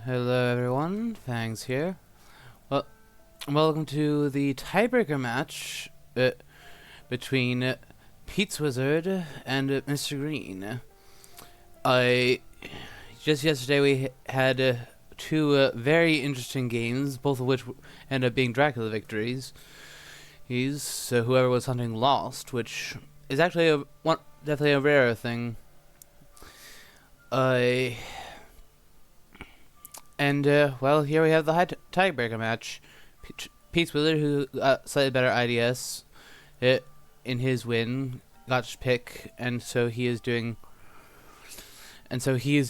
Hello everyone, Fangs here. Well, welcome to the tiebreaker match between PizzaWizard and Mistergreen. Just yesterday we had two very interesting games, both of which ended up being Dracula victories. So whoever was hunting lost, which is actually definitely a rare thing. Well, here we have the tiebreaker match. PizzaWizard, who got slightly better IDS in his win, got to pick, so he is doing so he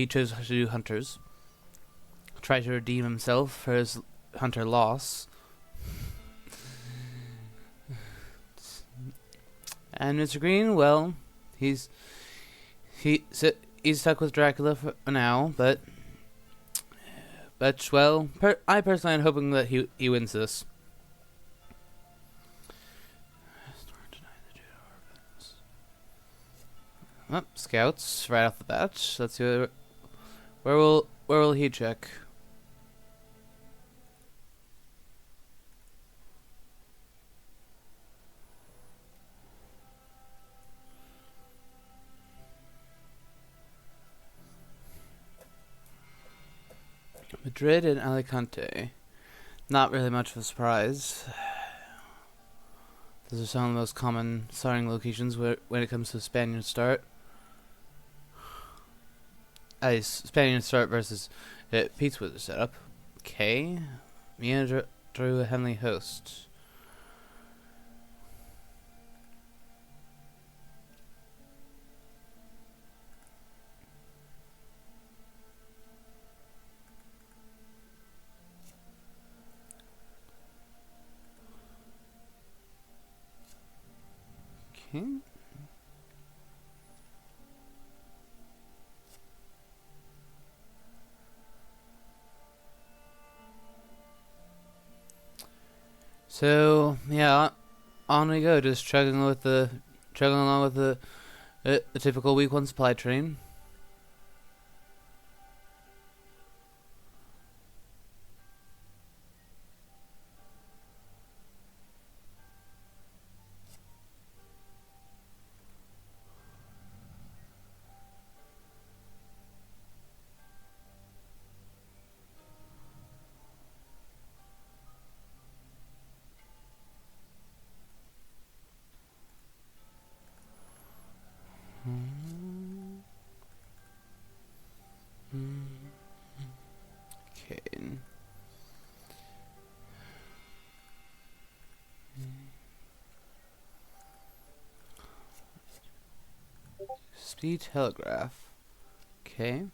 chose to do hunters. Try to redeem himself for his hunter loss. And Mr. Green, well, he's stuck with Dracula for now, but well, I personally am hoping that he wins this. Oh, scouts right off the bat. Let's see where will he check? Madrid and Alicante. Not really much of a surprise. Those are some of the most common starting locations when it comes to Spaniard start. Spaniard start versus PizzaWizard setup. Okay. Me drew a Heavenly Host. Okay. So yeah, on we go, just chugging along with the typical week 1 supply train. Okay. Speed telegraph. Okay.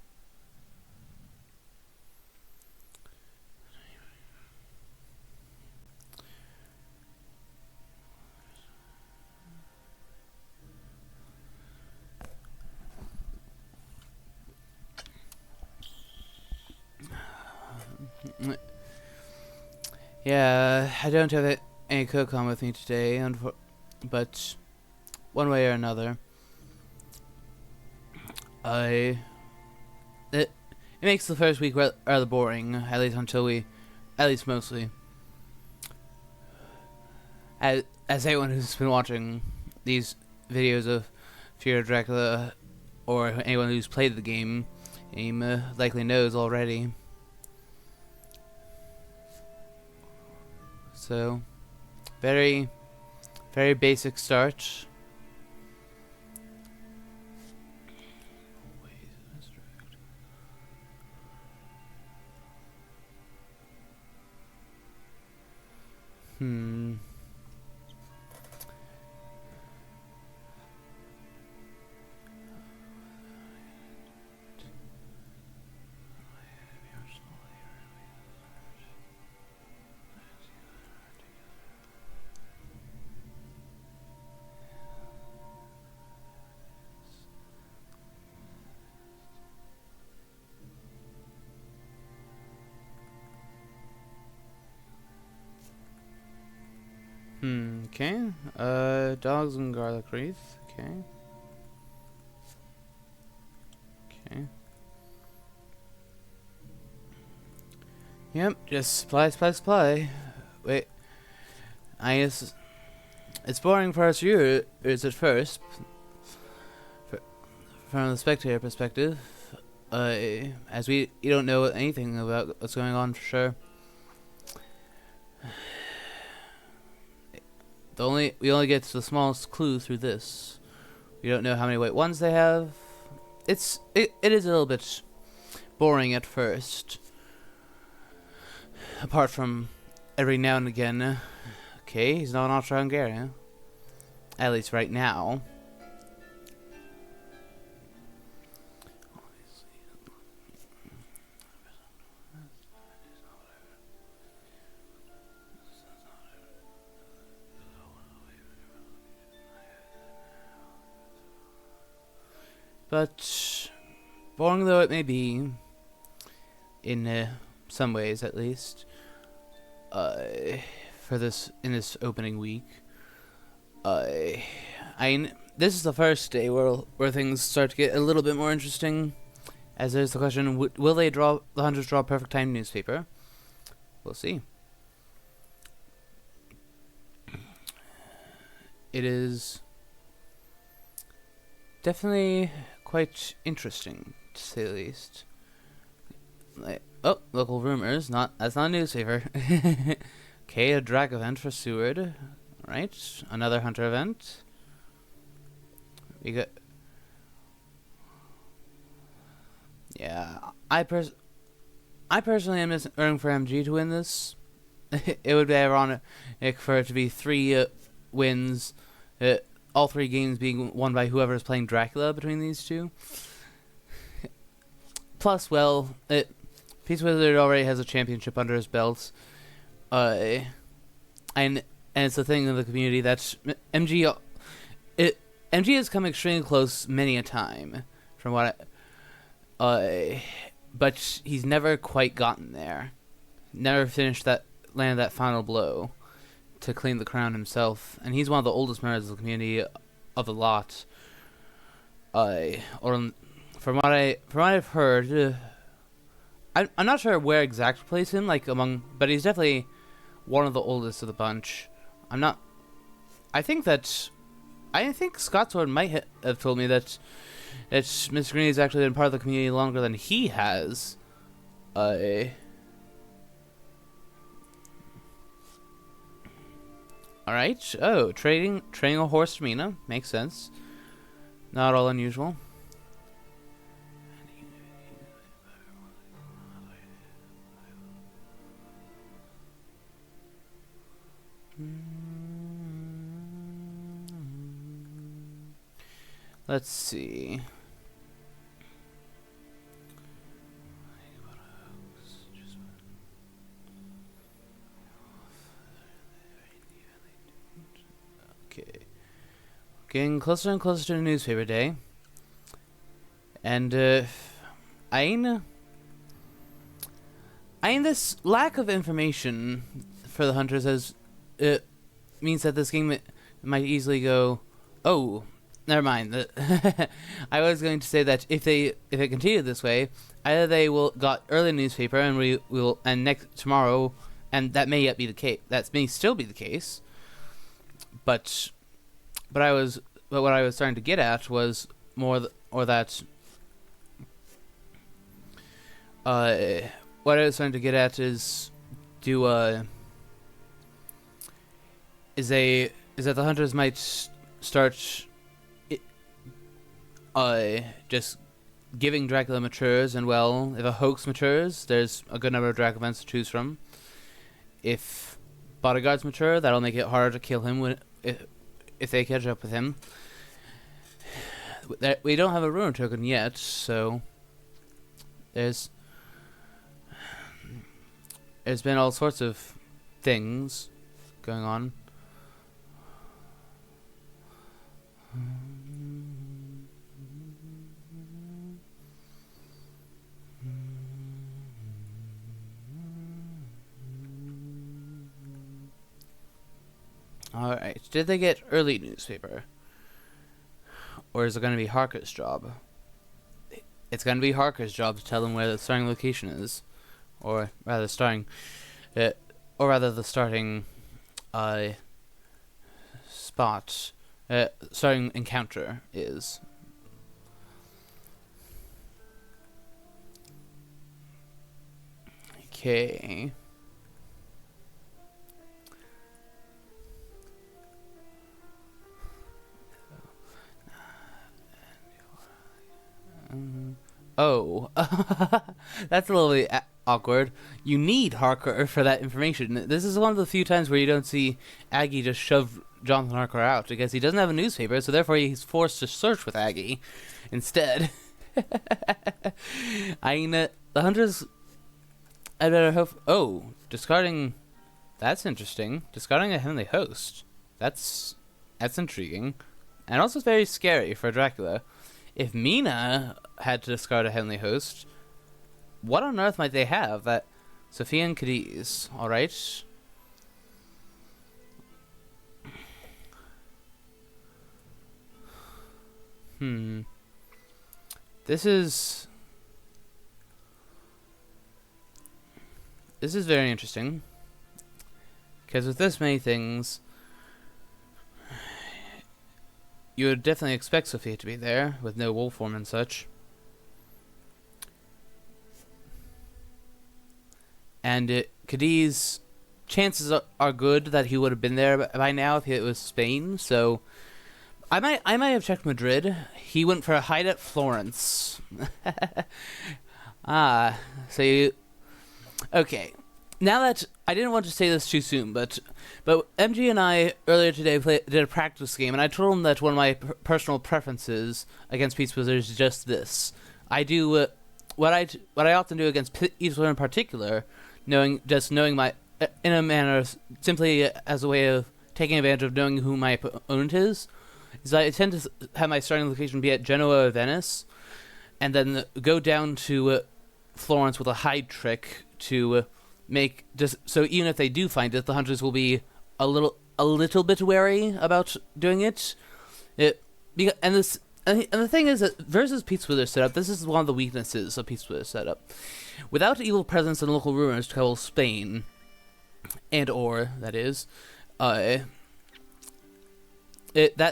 Yeah, I don't have any Kokon with me today, but one way or another, it makes the first week rather boring, at least mostly. As anyone who's been watching these videos of Fear of Dracula, or anyone who's played the game likely knows already. So, very, very basic start. Okay. Dogs and garlic wreath. Okay. Okay. Yep, just supply, supply, supply. Wait. I guess it's boring for us viewers at first. From the spectator perspective. As you don't know anything about what's going on for sure. We only get the smallest clue through this. We don't know how many white ones they have. It is a little bit boring at first. Apart from every now and again. Okay, he's not an Austro-Hungarian. At least right now. But boring though it may be, in some ways at least, for this opening week, this is the first day where things start to get a little bit more interesting. As there's the question: will the hunters draw a perfect time newspaper? We'll see. It is definitely quite interesting, to say the least. Local rumors. That's not a newspaper. Okay, a drag event for Seward. Alright, another hunter event. We got. Yeah, I personally am just rooting for MG to win this. It would be ironic for it to be 3 wins. All 3 games being won by whoever is playing Dracula between these two. Plus, well, PizzaWizard already has a championship under his belt. And it's a thing in the community that MG has come extremely close many a time, from what but he's never quite gotten there. Never landed that final blow to claim the crown himself, and he's one of the oldest members of the community of the lot. From what I've heard, I'm not sure where exactly to place him, but he's definitely one of the oldest of the bunch. I think Scotsword might have told me that Mistergreen has actually been part of the community longer than he has. Alright. Oh, trading a horse to Mina. Makes sense. Not all unusual. Let's see. Okay. Getting closer and closer to newspaper day. And, this lack of information for the hunters means that this game might easily go, oh, never mind. I was going to say that if it continued this way, either they will got early newspaper and next tomorrow, and that may yet be the case. That may still be the case. But what I was starting to get at was what I was starting to get at is that the hunters might start just giving Dracula matures, and well, if a hoax matures, there's a good number of Dracula events to choose from. If bodyguards mature, that'll make it harder to kill him if they catch up with him. We don't have a ruin token yet, so there's been all sorts of things going on. Alright, did they get early newspaper? Or is it going to be Harker's job? It's going to be Harker's job to tell them where the starting location is. Or rather starting... or rather the starting... spot... starting encounter is. Okay... Oh, that's a little bit awkward. You need Harker for that information. This is one of the few times where you don't see Aggie just shove Jonathan Harker out, because he doesn't have a newspaper, so therefore he's forced to search with Aggie instead. I mean, the hunters... I better hope... Oh, discarding... That's interesting. Discarding a heavenly host. That's intriguing. And also very scary for Dracula. If Mina had to discard a heavenly host, what on earth might they have? That Sophia and Cadiz, alright? This is very interesting. Because with this many things, you would definitely expect Sophia to be there, with no wolf form and such. And Cadiz, chances are good that he would have been there by now if it was Spain, so... I might have checked Madrid. He went for a hide at Florence. So you... Okay. Now that... I didn't want to say this too soon, but MG and I earlier today did a practice game, and I told him that one of my personal preferences against PizzaWizard is just this. I do what I often do against PizzaWizard in particular, knowing my in a manner simply as a way of taking advantage of knowing who my opponent is I tend to have my starting location be at Genoa or Venice, and then go down to Florence with a hide trick to make just so even if they do find it, the hunters will be a little bit wary about doing it. And the thing is that versus PizzaWizard setup, this is one of the weaknesses of PizzaWizard setup. Without evil presence and local rumors to tell Spain, and or that is, that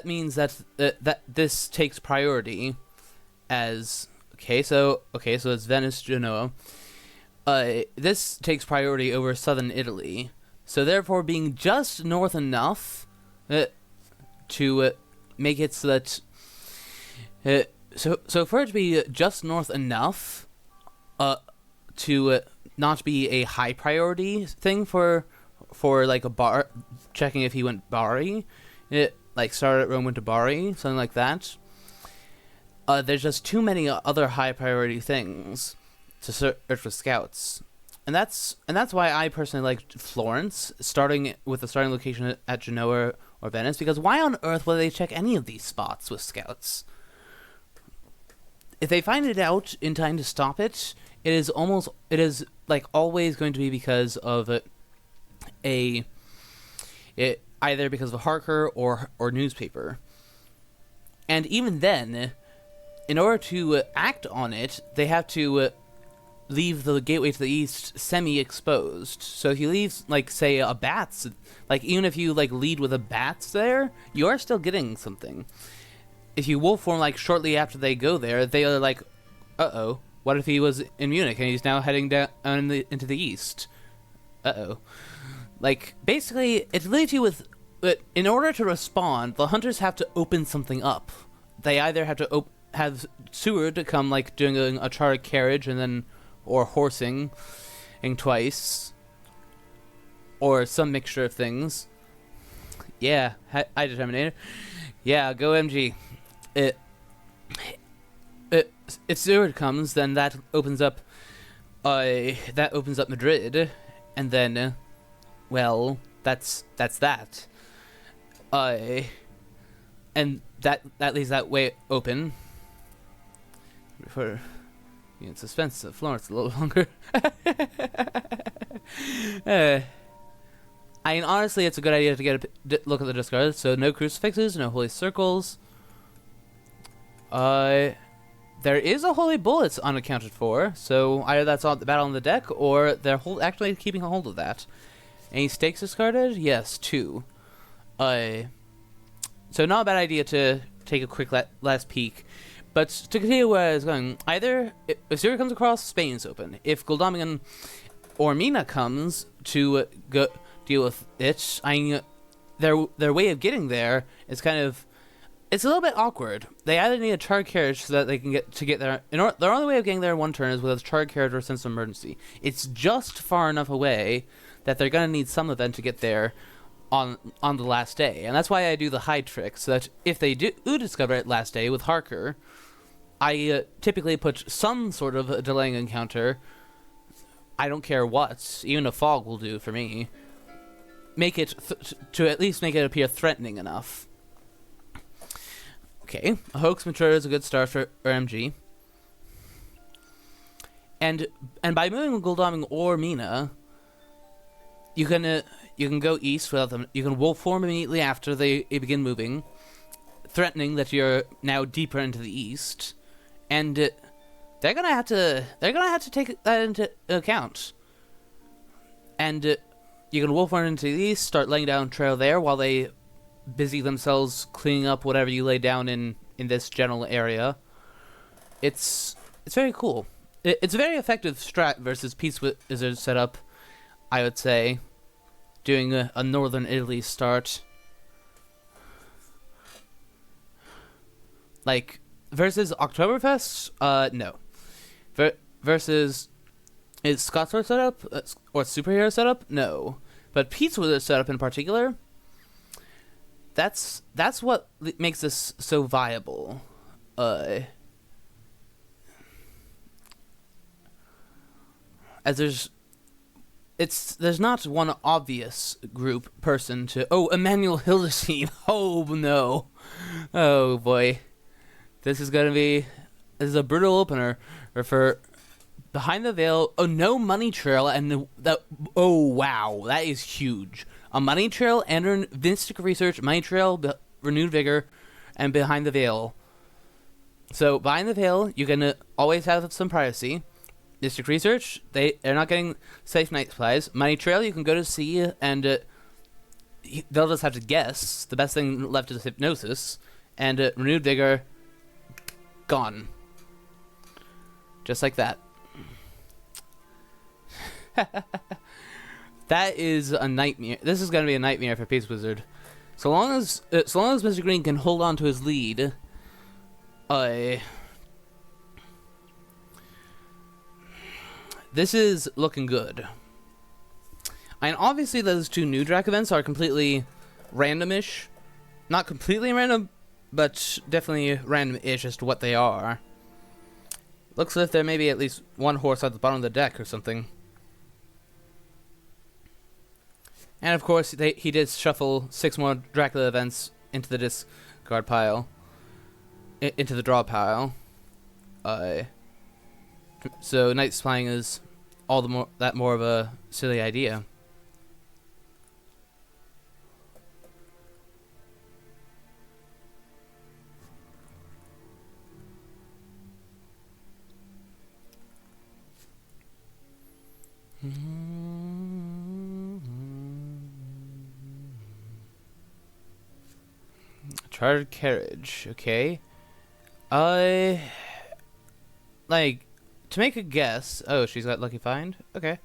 means that this takes priority as so it's Venice, Genoa. This takes priority over southern Italy, so therefore being just north enough to make it so that so for it to be just north enough to not be a high priority thing for like a bar checking if he went Bari, like started at Rome went to Bari, something like that. There's just too many other high priority things to search for scouts, and that's why I personally like Florence, starting with the starting location at Genoa or Venice, because why on earth would they check any of these spots with scouts? If they find it out in time to stop it, it is like always going to be because of either because of a Harker or newspaper. And even then, in order to act on it, they have to leave the gateway to the east semi-exposed. So if you leave, like, say, a bats, like, even if you, like, lead with a bats there, you are still getting something. If you wolf form, like, shortly after they go there, they are like, uh-oh, what if he was in Munich and he's now heading down into the east? Uh-oh. Like, basically, it leaves you with... But in order to respond, the hunters have to open something up. They either have to have Seward come, like, doing a chartered carriage and then... or horsing twice, or some mixture of things. Yeah, I Determinator. Yeah, go MG. If Seward comes, then that opens up Madrid, and then, well, that's that. And that leaves that way open for. In suspense of Florence a little longer. I mean, honestly, it's a good idea to get a look at the discard. So no crucifixes, no holy circles. There is a holy bullets unaccounted for, so either that's on the battle on the deck, or they're actually keeping a hold of that. Any stakes discarded? Yes, 2. So not a bad idea to take a quick last peek. But to continue where I was going, either if Syria comes across, Spain's open. If Gul'damian or Mina comes to go deal with it, their way of getting there is kind of, it's a little bit awkward. They either need a charred carriage so that they can get there. Their only way of getting there in one turn is with a charred carriage or a sense of emergency. It's just far enough away that they're going to need some event to get there on the last day. And that's why I do the hide trick, so that if they do discover it last day with Harker, I typically put some sort of a delaying encounter. I don't care what, even a fog will do for me. Make it to at least make it appear threatening enough. Okay, a Hoax Mature is a good start for MG. And by moving Gul'damian or Mina, you can go east without them. You can wolf form immediately after they begin moving, threatening that you're now deeper into the east, and they're gonna have to take that into account. And you can wolf form into the east, start laying down trail there while they busy themselves cleaning up whatever you lay down in this general area. It's very cool. It's a very effective strat versus PizzaWizard setup, I would say. Doing a Northern Italy start. Like, versus Oktoberfest? No. Versus, is Scotsword setup? Or Superhero setup? No. But PizzaWizard setup in particular, that's what makes this so viable. As there's not one obvious person to... Oh, Emmanuel Hildesheim. Oh, no. Oh, boy. This is a brutal opener for Behind the Veil. Oh, no money trail, and oh, wow. That is huge. A money trail and a Mystic Research, money trail, renewed vigor, and Behind the Veil. So, Behind the Veil, you can always have some privacy. Mystic Research, they're not getting safe night supplies. Money Trail, you can go to sea, and they'll just have to guess. The best thing left is Hypnosis. And Renewed Vigor, gone. Just like that. That is a nightmare. This is going to be a nightmare for PizzaWizard. So long as Mistergreen can hold on to his lead, this is looking good. And obviously those 2 new Drac events are completely randomish. Not completely random, but definitely random-ish as to what they are. Looks as if there may be at least 1 horse at the bottom of the deck or something. And of course, he did shuffle 6 more Dracula events into the discard pile. Into the draw pile. So night spying is all the more of a silly idea. Chartered carriage, okay. Like, to make a guess... Oh, she's got Lucky Find? Okay.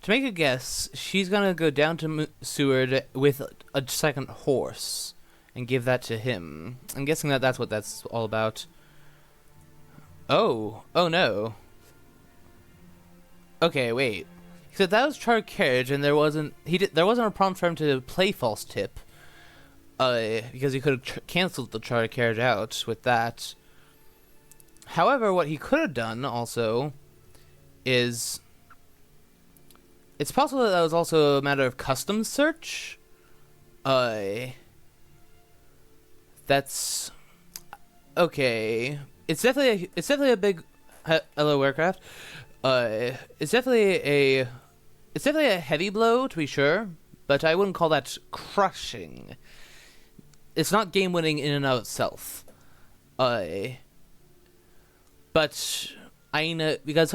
To make a guess, she's gonna go down to Seward with a second horse and give that to him. I'm guessing that's what that's all about. Oh. Oh, no. Okay, wait. So that was Chartered Carriage, and there wasn't a prompt for him to play False Tip. Because he could have canceled the Chartered Carriage out with that. However, what he could have done also is... It's possible that was also a matter of custom search. That's... Okay. It's definitely a big... Hello, aircraft. It's definitely a heavy blow, to be sure. but I wouldn't call that crushing. It's not game-winning in and of itself. But because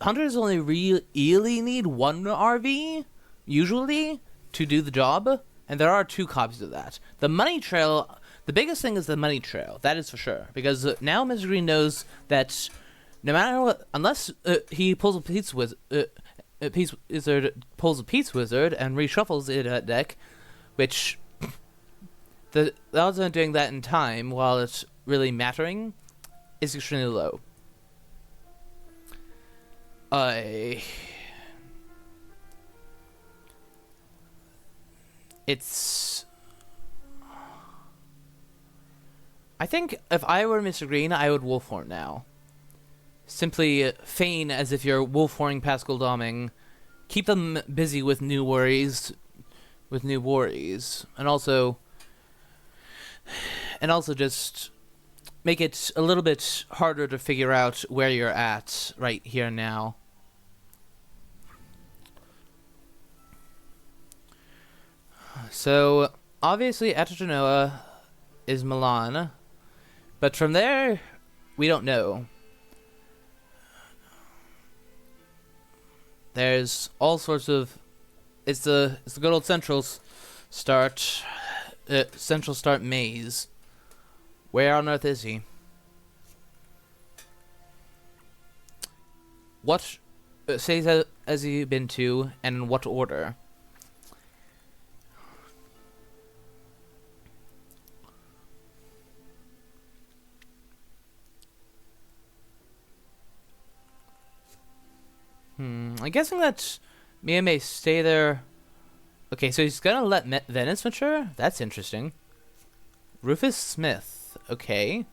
hunters only really need one RV usually to do the job, and there are 2 copies of that. The money trail, the biggest thing is the money trail. That is for sure, because now Mistergreen knows that no matter what, unless he pulls a PizzaWizard, pulls a PizzaWizard and reshuffles it at deck, which the odds of doing that in time while it's really mattering is extremely low. I think if I were Mistergreen, I would Wolfhorn now. Simply feign as if you're Wolfhorning past Goldoming, keep them busy with new worries, and also just make it a little bit harder to figure out where you're at right here and now. So, obviously, after Genoa is Milan, but from there, we don't know. There's all sorts of... It's the good old Central Start maze. Where on earth is he? What cities has he been to, and in what order? I'm guessing that Mia may stay there. Okay, so he's gonna let Venice mature? That's interesting. Rufus Smith. Okay.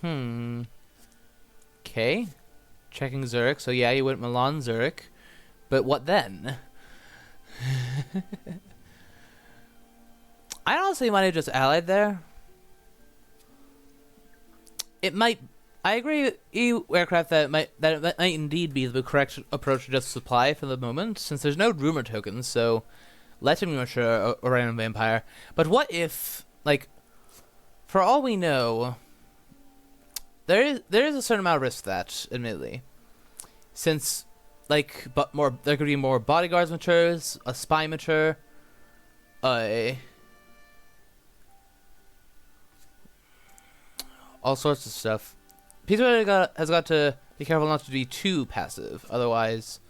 Okay. Checking Zurich. So yeah, you went Milan, Zurich. But what then? I honestly might have just allied there. It might. I agree with you, Aircraft, that it might indeed be the correct approach to just supply for the moment, since there's no rumor tokens. So let him mature a random vampire. But what if, like, for all we know, there is a certain amount of risk to that, admittedly, since there could be more bodyguards matures, a spy mature, all sorts of stuff. PizzaWizard has got to be careful not to be too passive, otherwise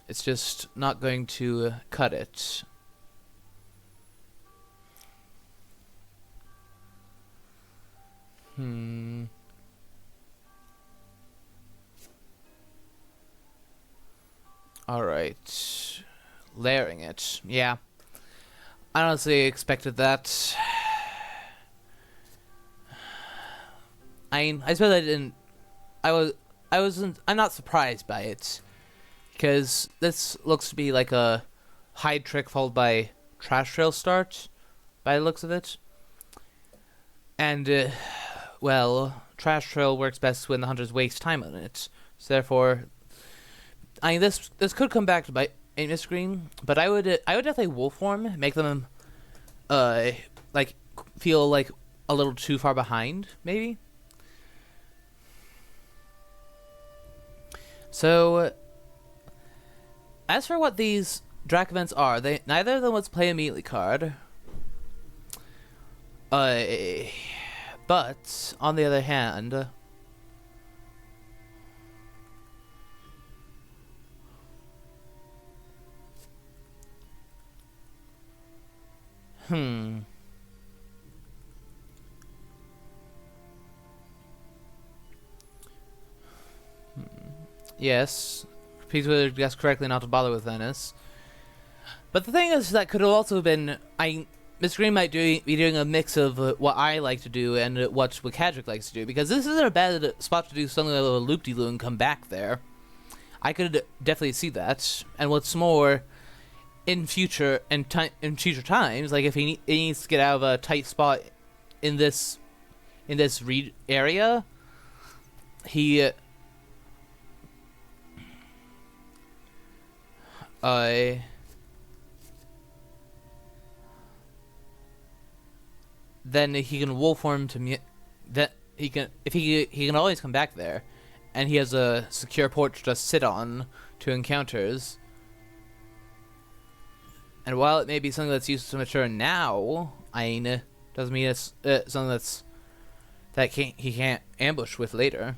it's just not going to cut it. Alright. Layering it. Yeah. I honestly expected that. I suppose I didn't. I'm not surprised by it, because this looks to be like a hide trick followed by trash trail start, by the looks of it. And well, trash trail works best when the hunters waste time on it. So therefore, this could come back to bite Mistergreen, but I would definitely wolf form, make them feel like a little too far behind, maybe. So, as for what these Drac events are, neither of them was play immediately card. But on the other hand, yes, PizzaWizard guessed correctly not to bother with Venice. But the thing is, that could have also been... Mistergreen might be doing a mix of what I like to do and what Wikadric likes to do, because this isn't a bad spot to do something like a loop-de-loo and come back there. I could definitely see that. And what's more, in future times, like if he needs to get out of a tight spot in this area, he then he can wolf form to that he can if he can always come back there, and he has a secure port to just sit on to encounters. And while it may be something that's used to mature now, doesn't mean it's something he can't ambush with later.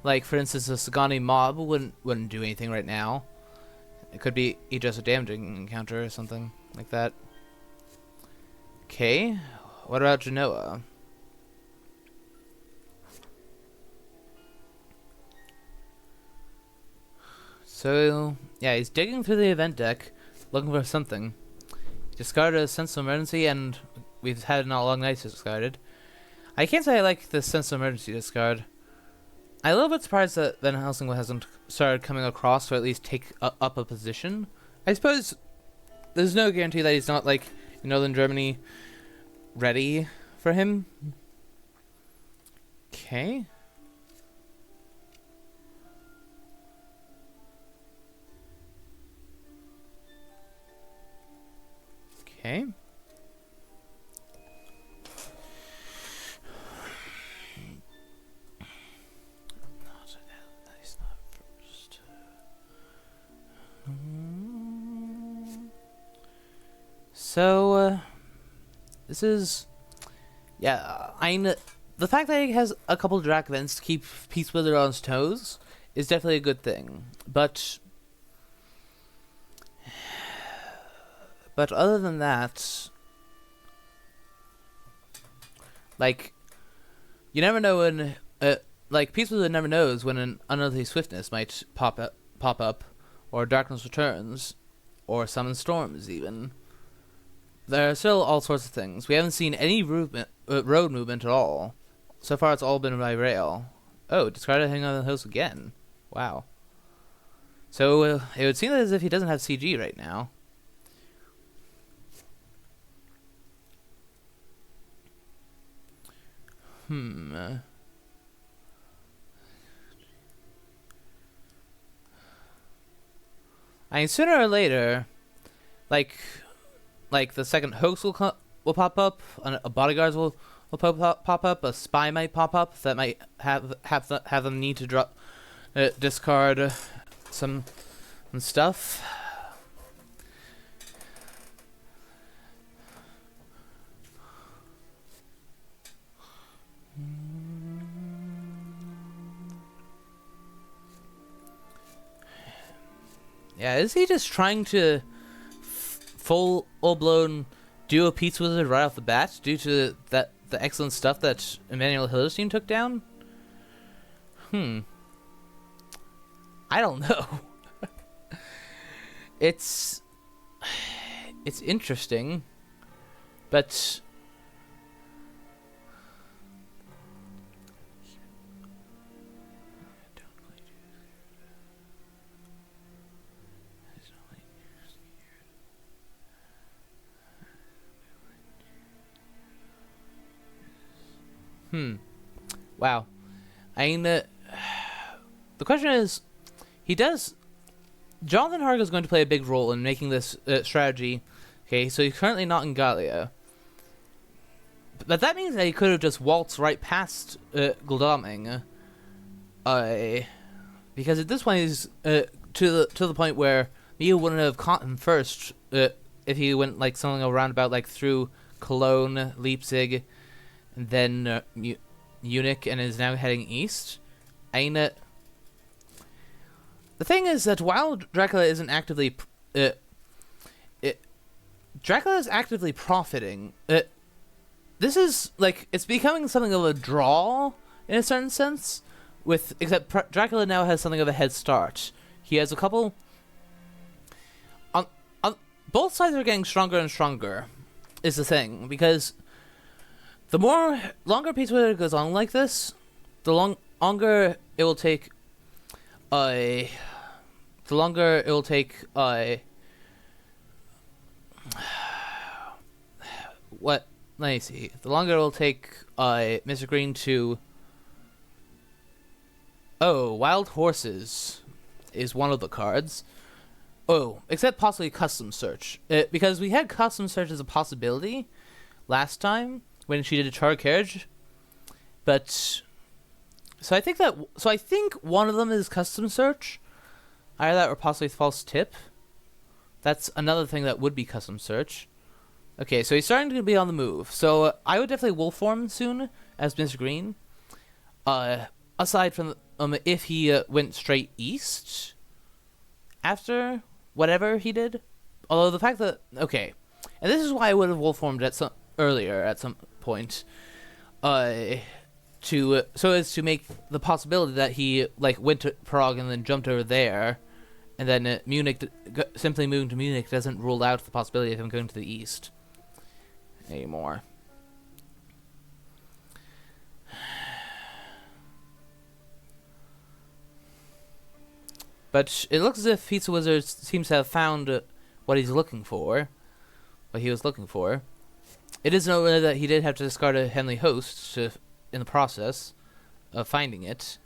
Like, for instance, a Sagani mob wouldn't do anything right now. It could be just a damaging encounter or something like that. Okay, what about Genoa? So, yeah, he's digging through the event deck, looking for something. He discarded a sense of emergency, and we've had not long nights discarded. I can't say I like the sense of emergency discard. I'm a little bit surprised that Van Helsing hasn't started coming across, or at least take up a position. I suppose there's no guarantee that he's not, like, in Northern Germany ready for him. Okay. Okay. So, this is, yeah, the fact that he has a couple of Drac events to keep PizzaWizard on his toes is definitely a good thing, but other than that, like, you never know when, like, PizzaWizard never knows when an Unearthly Swiftness might pop up, or Darkness Returns, or Summon Storms, even. There are still all sorts of things. We haven't seen any road movement at all. So far, it's all been by rail. Oh, discarded Hang on the Host again. Wow. So, it would seem as if he doesn't have CG right now. I mean, sooner or later, like the second hoax will pop up, a bodyguards will pop up, a spy might pop up that might have them need to discard some stuff. Yeah, is he just trying to full-blown do a PizzaWizard right off the bat due to the excellent stuff that Emmanuel Hillerstein took down? I don't know. It's interesting, but wow. I mean, the question is, Jonathan Hargo is going to play a big role in making this strategy. Okay, so he's currently not in Gallia. But that means that he could have just waltzed right past Gul'daming. Because at this point, he's to the point where Mia wouldn't have caught him first if he went like something around about like through Cologne, Leipzig, and then Munich, and is now heading east. The thing is that while Dracula isn't actively, Dracula is actively profiting. This is like it's becoming something of a draw in a certain sense. Except Dracula now has something of a head start. He has a couple. On both sides are getting stronger and stronger, is the thing, because the longer PizzaWizard goes on like this, the longer it will take. The longer it will take. What? Let me see. The longer it will take Mistergreen to Oh, wild horses is one of the cards. Oh, except possibly custom search. Because we had custom search as a possibility last time when she did a char carriage. But so I think one of them is custom search. Either that or possibly false tip. That's another thing that would be custom search. Okay, so he's starting to be on the move. So I would definitely wolf form soon as Mistergreen. Aside from if he went straight east after whatever he did. Although the fact that and this is why I would have wolf formed at some point, so as to make the possibility that he went to Prague and then jumped over there, and then simply moving to Munich doesn't rule out the possibility of him going to the east anymore. But it looks as if PizzaWizard seems to have found what he was looking for. It is noteworthy that he did have to discard a Henley host in the process of finding it.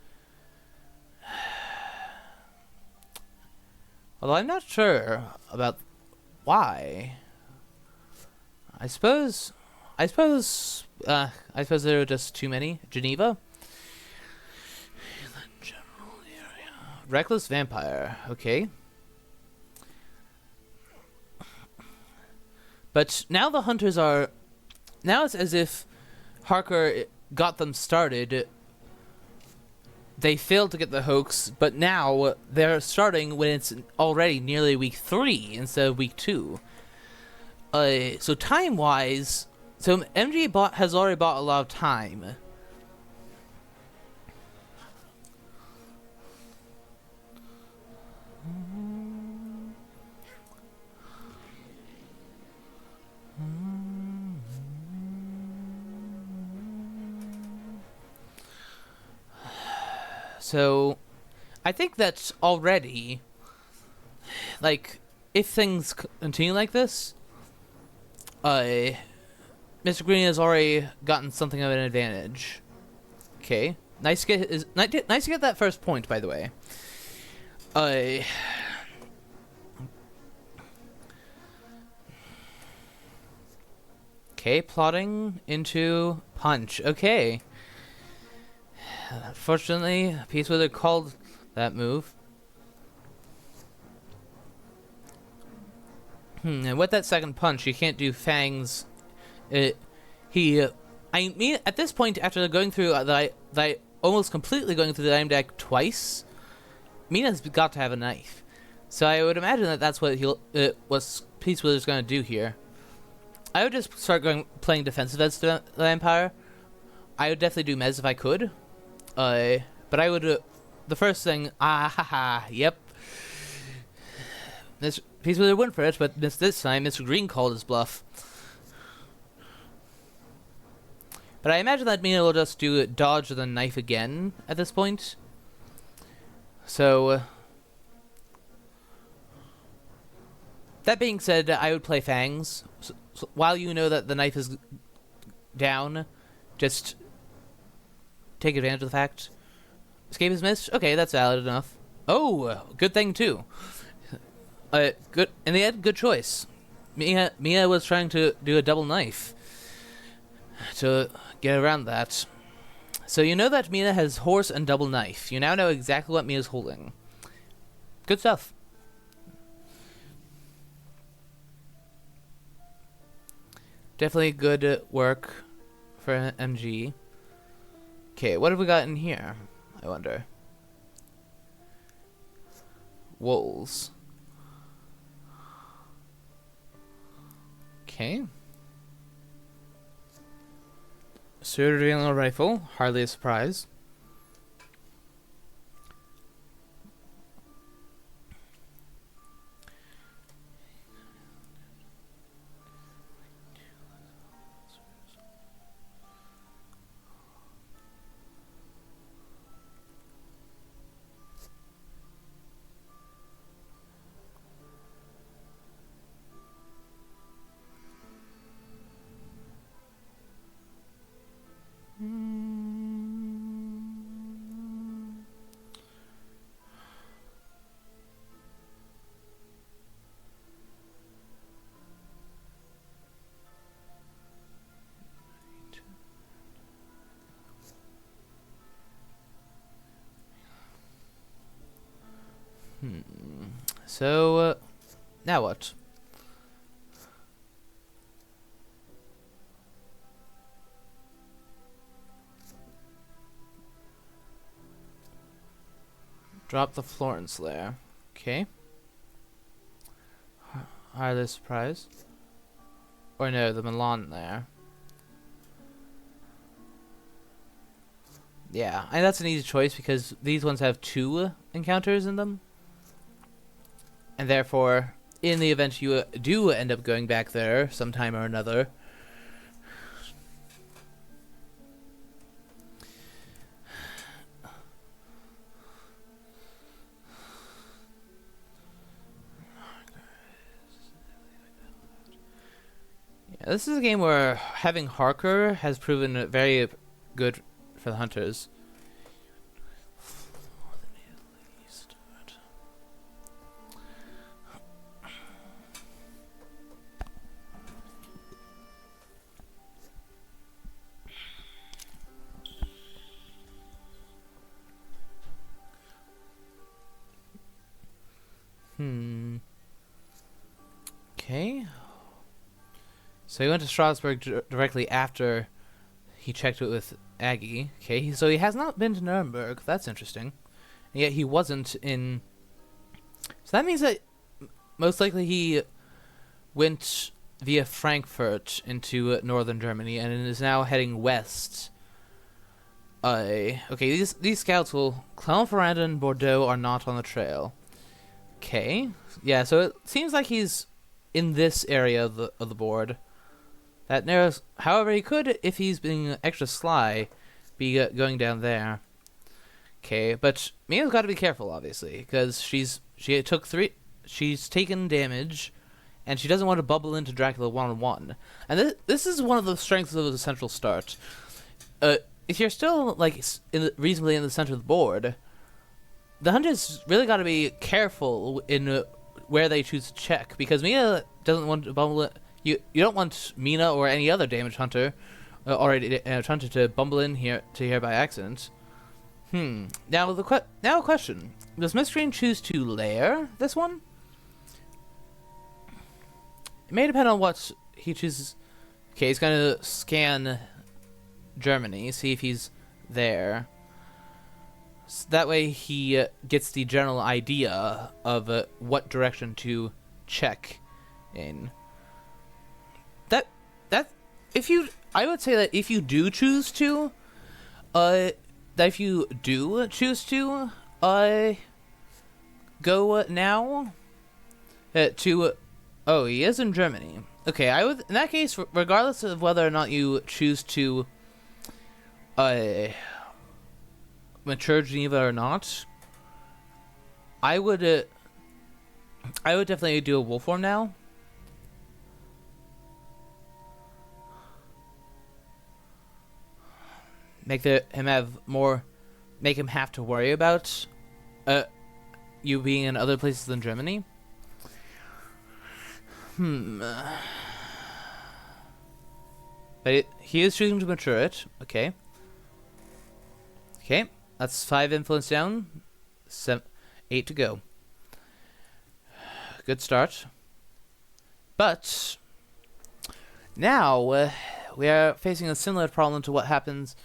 Although I'm not sure about why. I suppose there were just too many. Geneva. Reckless vampire, okay. But now the hunters are... Now it's as if Harker got them started. They failed to get the hoax, but now they're starting when it's already nearly week 3 instead of week 2. So time-wise... So MG has already bought a lot of time. So, I think that already, if things continue like this, Mr. Green has already gotten something of an advantage. Okay, nice to get that first point, by the way. Okay, plotting into punch. Okay. Unfortunately, PizzaWizard called that move. And with that second punch, you can't do fangs. I mean, at this point, after going through almost completely going through the item deck twice, Mina's got to have a knife. So I would imagine that that's what PizzaWizard's going to do here. I would just start playing defensive as the Vampire. I would definitely do Mez if I could. But I would, the first thing, yep. This PizzaWizard went for it, but this time Mr. Green called his bluff. But I imagine that Mina will just do dodge with a knife again at this point. So, that being said, I would play Fangs. So while you know that the knife is down, just take advantage of the fact. Escape is missed? Okay, that's valid enough. Oh, good thing too. Good. In the end, good choice. Mia was trying to do a double knife to get around that. So you know that Mia has horse and double knife. You now know exactly what Mia's holding. Good stuff. Definitely good work for MG. Okay, what have we got in here? I wonder. Wolves. Okay. Sword revealing a rifle. Hardly a surprise. So, now what? Drop the Florence lair. Okay. Either surprise. Or no, the Milan lair. Yeah, and that's an easy choice because these ones have 2 encounters in them. And therefore, in the event you do end up going back there sometime or another, yeah, this is a game where having Harker has proven very good for the hunters. Okay. So he went to Strasbourg directly after he checked it with Aggie. Okay, so he has not been to Nuremberg. That's interesting. And yet he wasn't in... So that means that most likely he went via Frankfurt into northern Germany and is now heading west. Okay, these scouts will... Clermont-Ferrand and Bordeaux are not on the trail. Okay. Yeah, so it seems like he's in this area of the board. That narrows... However, he could, if he's being extra sly, be going down there. Okay, but Mia's got to be careful, obviously, because she's taken damage, and she doesn't want to bubble into Dracula one-on-one. And this is one of the strengths of the central start. If you're still like reasonably in the center of the board, the hunters really got to be careful in where they choose to check, because Mia doesn't want to bumble it. You don't want Mina or any other damage hunter, already hunter, to bumble in here by accident. Now a question: does Mistergreen choose to lair this one? It may depend on what he chooses. Okay, he's gonna scan Germany, see if he's there. So that way he gets the general idea of what direction to check in. I would say that if you do choose to, go now to, oh, he is in Germany. Okay, in that case, regardless of whether or not you choose to mature Geneva or not, I would definitely do a wolf form now. Make him have to worry about you being in other places than Germany. But he is choosing to mature it. Okay, that's 5 influence down, 8 to go. Good start. But now we are facing a similar problem to what happens.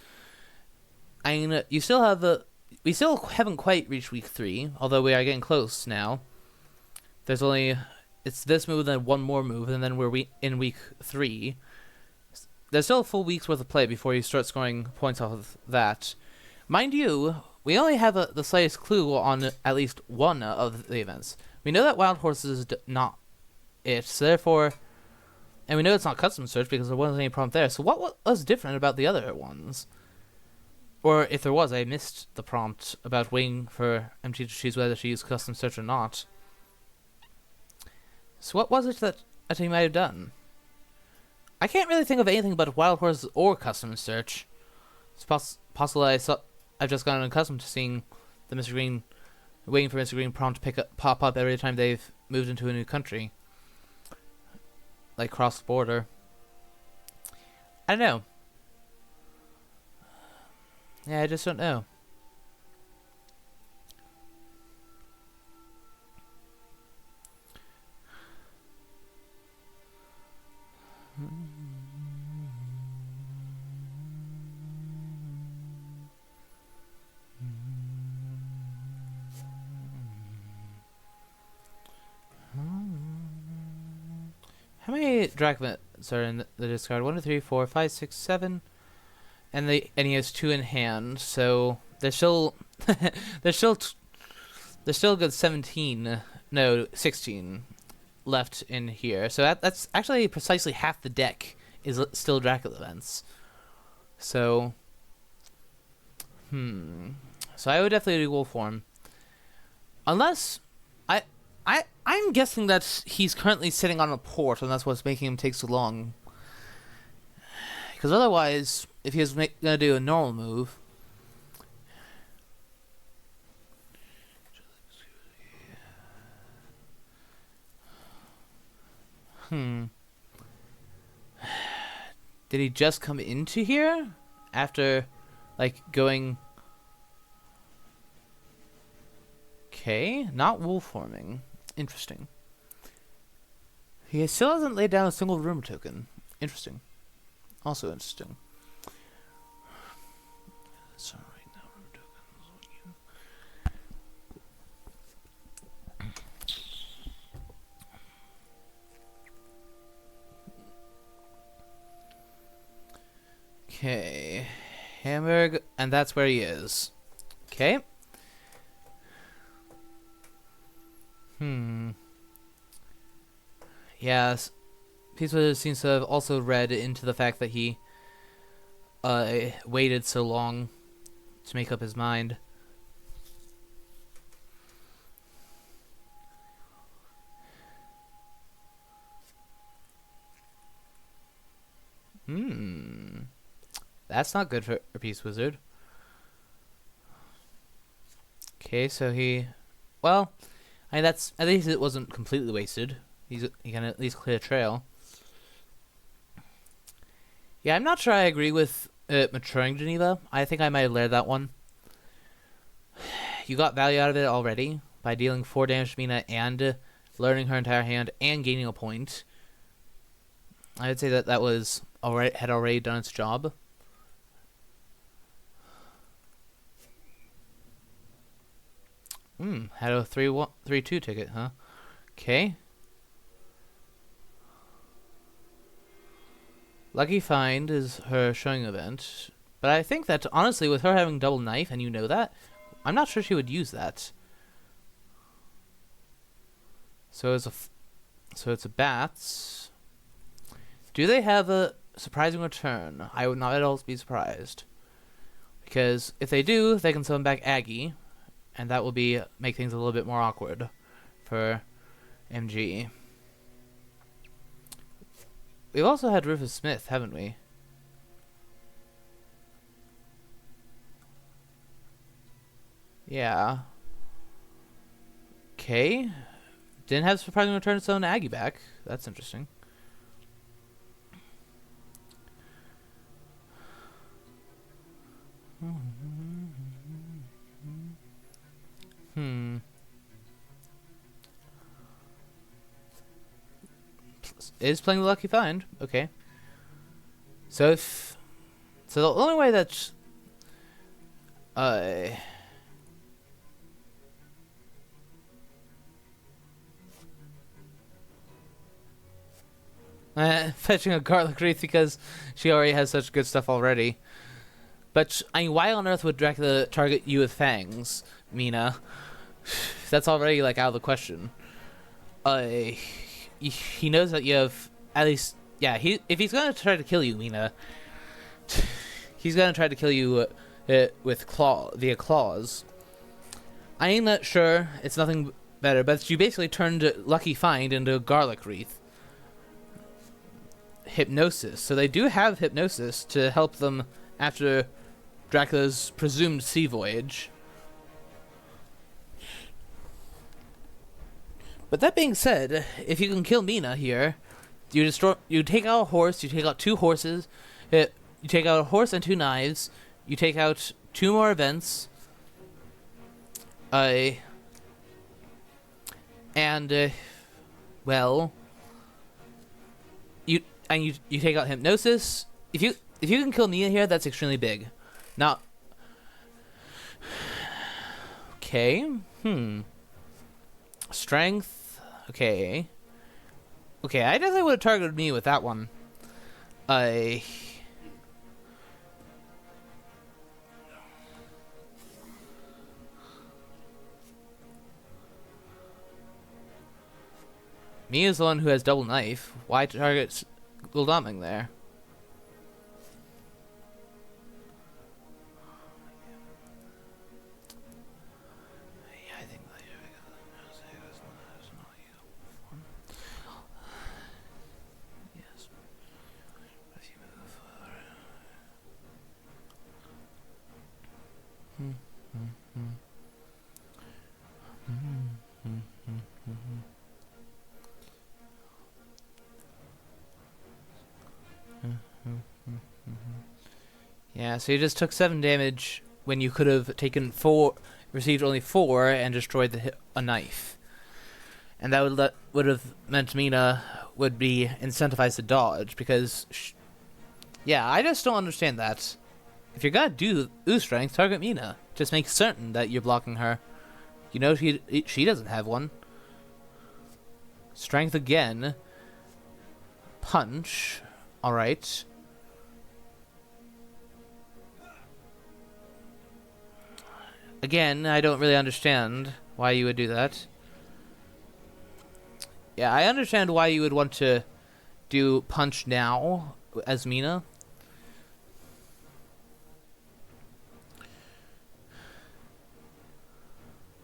I mean, we still haven't quite reached week 3, although we are getting close now. It's this move, then one more move, and then we're in week 3. There's still a full week's worth of play before you start scoring points off of that. Mind you, we only have the slightest clue on at least one of the events. We know that Wild Horse is not it, so therefore... And we know it's not custom search because there wasn't any prompt there. So what was different about the other ones? Or if there was, I missed the prompt about waiting for MT to choose whether to use custom search or not. So what was it that he might have done? I can't really think of anything but Wild Horse or custom search. It's possible I've just gotten accustomed to seeing the Mistergreen, waiting for Mistergreen prompt to pop up every time they've moved into a new country. Like cross the border. I don't know. Yeah, I just don't know. How many Dracula are in the discard? 1, 2, 3, 4, 5, 6, 7. And he has 2 in hand, so there's still there's still a good 17, no 16 left in here. So that's actually precisely half the deck is still Dracula events. So so I would definitely do wolf form, unless I'm guessing that he's currently sitting on a port, and that's what's making him take so long. Because otherwise, if he was gonna do a normal move, did he just come into here after, like, going? Okay, not wolf forming. Interesting. He still hasn't laid down a single room token. Interesting. Also interesting. So right now, room tokens. Okay, Hamburg, and that's where he is. Okay. Yes, PizzaWizard seems to have also read into the fact that he waited so long to make up his mind. That's not good for PizzaWizard. Okay, so well, I mean, that's, at least it wasn't completely wasted. He can at least clear a trail. Yeah, I'm not sure I agree with maturing Geneva. I think I might have layered that one. You got value out of it already by dealing 4 damage to Mina and learning her entire hand and gaining a point. I would say that that was had already done its job. Had a 3-2 ticket, huh? Okay. Lucky Find is her showing event, but I think that honestly, with her having double knife, and you know that, I'm not sure she would use that. So it's a bats. Do they have a surprising return? I would not at all be surprised, because if they do, they can summon back Aggie, and that will make things a little bit more awkward for MG. We've also had Rufus Smith, haven't we? Yeah. Okay. Didn't have surprising return its own Aggie back. That's interesting. Is playing the Lucky Find. Okay. So the only way that fetching a garlic wreath because she already has such good stuff already. But I mean, why on earth would Dracula target you with fangs, Mina? That's already like out of the question. He knows that you have at least, yeah. If he's gonna try to kill you, Mina, he's gonna try to kill you with via claws. I ain't not sure. It's nothing better, but you basically turned Lucky Find into a garlic wreath. Hypnosis. So they do have hypnosis to help them after Dracula's presumed sea voyage. But that being said, if you can kill Mina here, you take out a horse, you take out 2 horses, you take out a horse and 2 knives, you take out 2 more events, well, you take out hypnosis. If you can kill Mina here, that's extremely big. Now, okay, strength. Okay. Okay, I definitely would have targeted me with that one. I... Me is the one who has double knife. Why target Gul'daming there? Yeah, I think yes. As you move forward. Yeah, so you just took 7 damage when you could have taken 4, received only 4, and destroyed a knife. And that would have meant Mina would be incentivized to dodge, because... yeah, I just don't understand that. If you're gonna do ooze strength, target Mina. Just make certain that you're blocking her. You know she doesn't have one. Strength again. Punch. Alright. Again, I don't really understand why you would do that. Yeah, I understand why you would want to do punch now as Mina.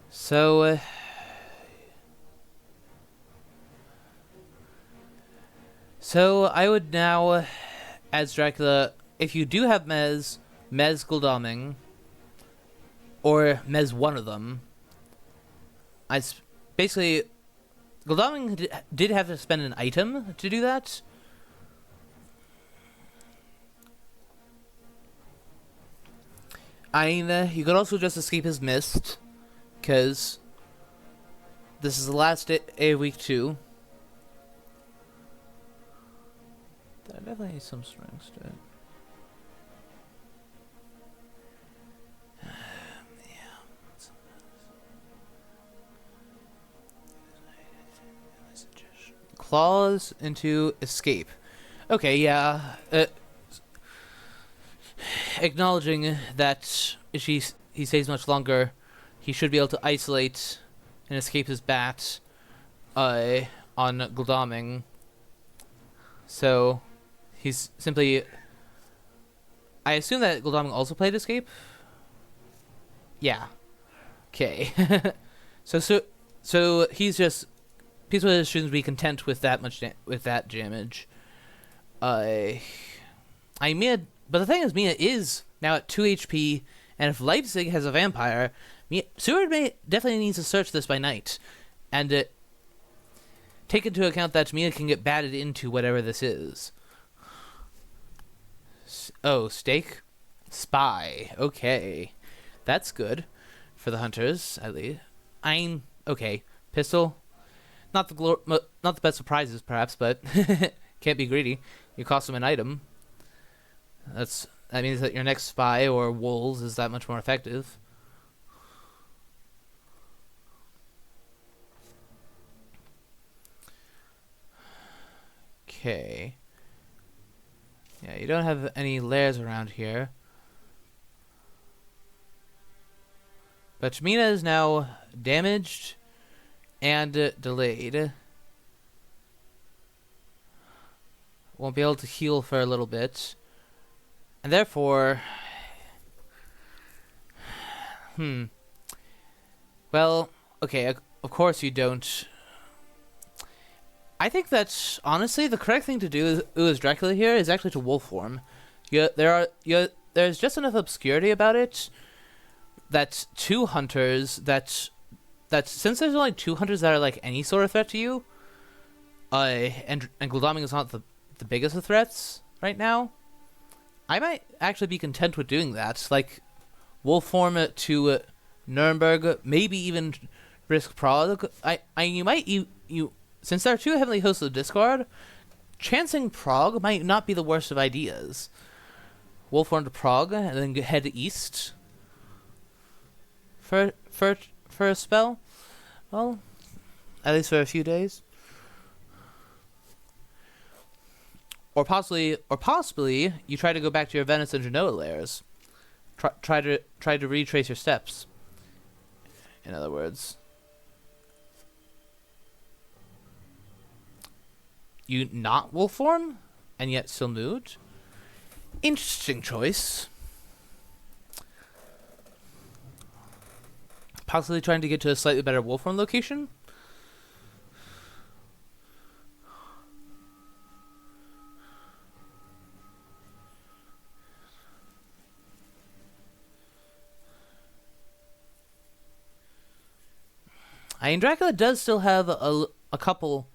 So, I would now, as Dracula, if you do have Mez Gul'daming, or Mez one of them, basically, Gul'daming did have to spend an item to do that. I mean, you could also just escape his mist, because this is the last day of week 2. There definitely needs some strengths to it. Claws into escape. Okay, yeah. Acknowledging that if he stays much longer, he should be able to isolate and escape his bat on Gul'daming. So he's simply... I assume that Gul'daming also played escape? Yeah. Okay. so he's just... PizzaWizard shouldn't be content with that much with that damage. But the thing is, Mina is now at 2 HP, and if Leipzig has a vampire, Seward definitely needs to search this by night, and take into account that Mina can get batted into whatever this is. Oh, stake? Spy. Okay. That's good. For the hunters, at least. Okay. Pistol. Not the best surprises, perhaps, but can't be greedy. You cost them an item. That means that your next spy or wolves is that much more effective. Okay. Yeah, you don't have any lairs around here. But Mina is now damaged and delayed. Won't be able to heal for a little bit. And therefore... Well, okay, of course you don't... I think that, honestly, the correct thing to do is Dracula here is actually to wolf form. There's just enough obscurity about it that 2 hunters that since there's only 2 hunters that are like any sort of threat to you, and Gul'daming is not the biggest of threats right now, I might actually be content with doing that. Like, wolf form to Nuremberg, maybe even risk Prague. Since there are 2 heavenly hosts of discard, chancing Prague might not be the worst of ideas. Wolf form to Prague and then head east for a spell. Well, at least for a few days. or possibly, you try to go back to your Venice and Genoa layers. Try to retrace your steps. In other words, you not wolf form and yet still moved. Interesting choice. Possibly trying to get to a slightly better wolf form location. I mean, Dracula does still have a couple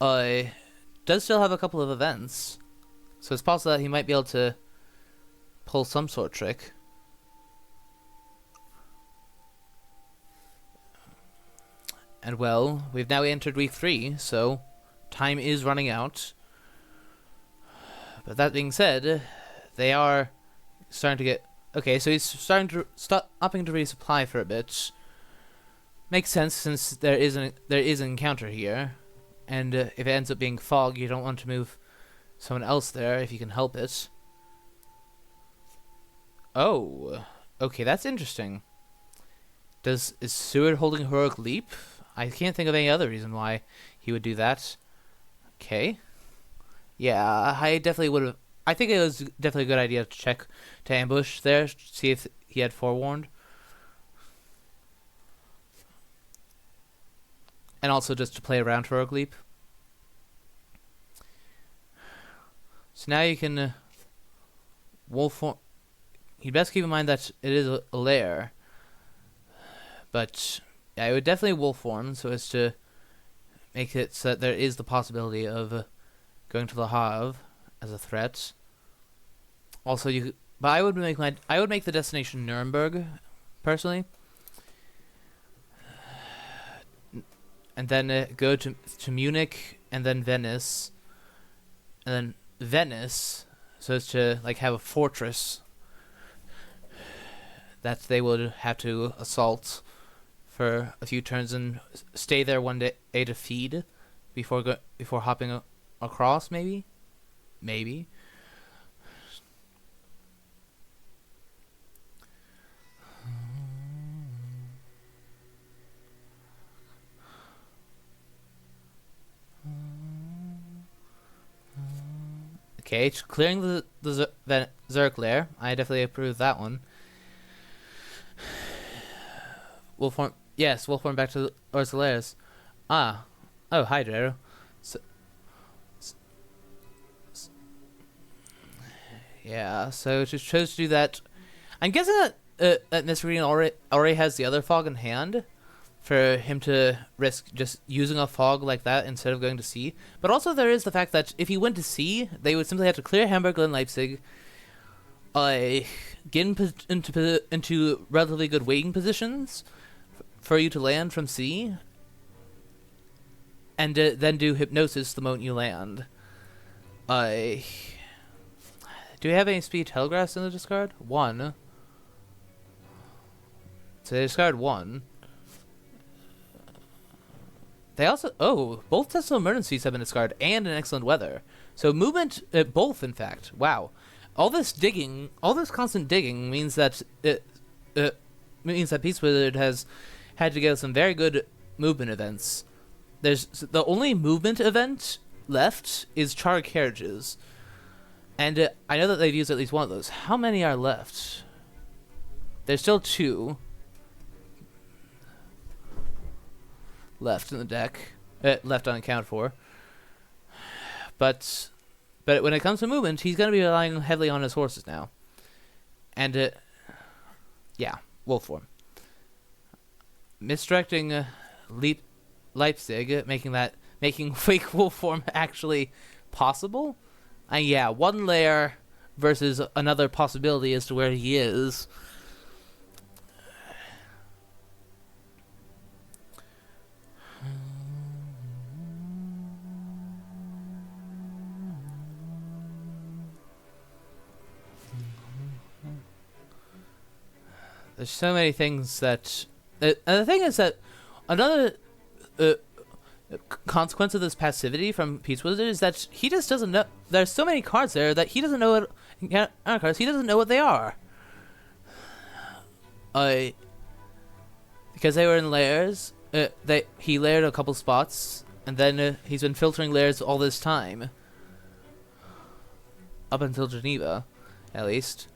of events, so it's possible that he might be able to pull some sort of trick. And well, we've now entered week 3, so time is running out. But that being said, they are starting to get... Okay, so he's starting to upping to resupply for a bit. Makes sense since there is an encounter here, and if it ends up being fog, you don't want to move someone else there if you can help it. Oh, okay, that's interesting. Is Seward holding heroic leap? I can't think of any other reason why he would do that. Okay. Yeah, I definitely would have. I think it was definitely a good idea to check to ambush there, see if he had forewarned. And also just to play around heroic leap. So now you can wolf form. You'd best keep in mind that it is a lair. But yeah, I would definitely wolf form so as to make it so that there is the possibility of going to the Havre as a threat. Also, but I would make the destination Nuremberg, personally. And then go to Munich, and then Venice, and then Venice, so as to like have a fortress that they would have to assault for a few turns and stay there one day to feed before hopping across. Maybe. Okay, clearing the Zerk lair. I definitely approve that one. Wolf form. Yes, wolf form back to the lairs. Ah. Oh, hi, Dero. Yeah, so she chose to do that. I'm guessing that Mistergreen already has the other fog in hand for him to risk just using a fog like that instead of going to sea. But also there is the fact that if he went to sea, they would simply have to clear Hamburg and Leipzig, get into relatively good waiting positions for you to land from sea, and then do hypnosis the moment you land. Do we have any speed telegraphs in the discard? 1. So they discard 1. They also... Oh, both Tesla emergencies have been discarded, and an excellent weather. So movement... both, in fact. Wow. All this constant digging means that... PizzaWizard has had to get some very good movement events. The only movement event left is charred carriages. And I know that they've used at least one of those. How many are left? There's still 2 left in the deck, left unaccounted for. But when it comes to movement, he's going to be relying heavily on his horses now. And yeah, wolf form. Misdirecting Leipzig, making fake wolf form actually possible. Yeah, 1 layer versus another possibility as to where he is. There's so many things that... and the thing is that another consequence of this passivity from PizzaWizard is that he just doesn't know. There's so many cards there that he doesn't know what cards. He doesn't know what they are. Because they were in layers. He layered a couple spots, and then he's been filtering layers all this time, up until Geneva, at least.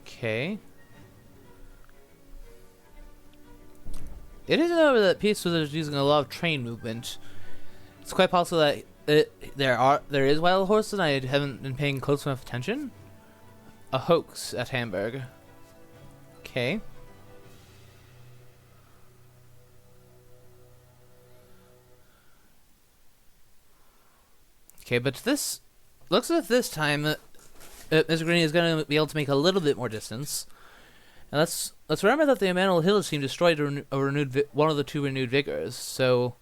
Okay. It is, however, that PizzaWizard is using a lot of train movement. It's quite possible that there is wild horse, and I haven't been paying close enough attention. A hoax at Hamburg. Okay. Okay, but this looks as if this time Mistergreen is going to be able to make a little bit more distance. And let's remember that the Emanuel Hill team destroyed one of the two renewed vigors. So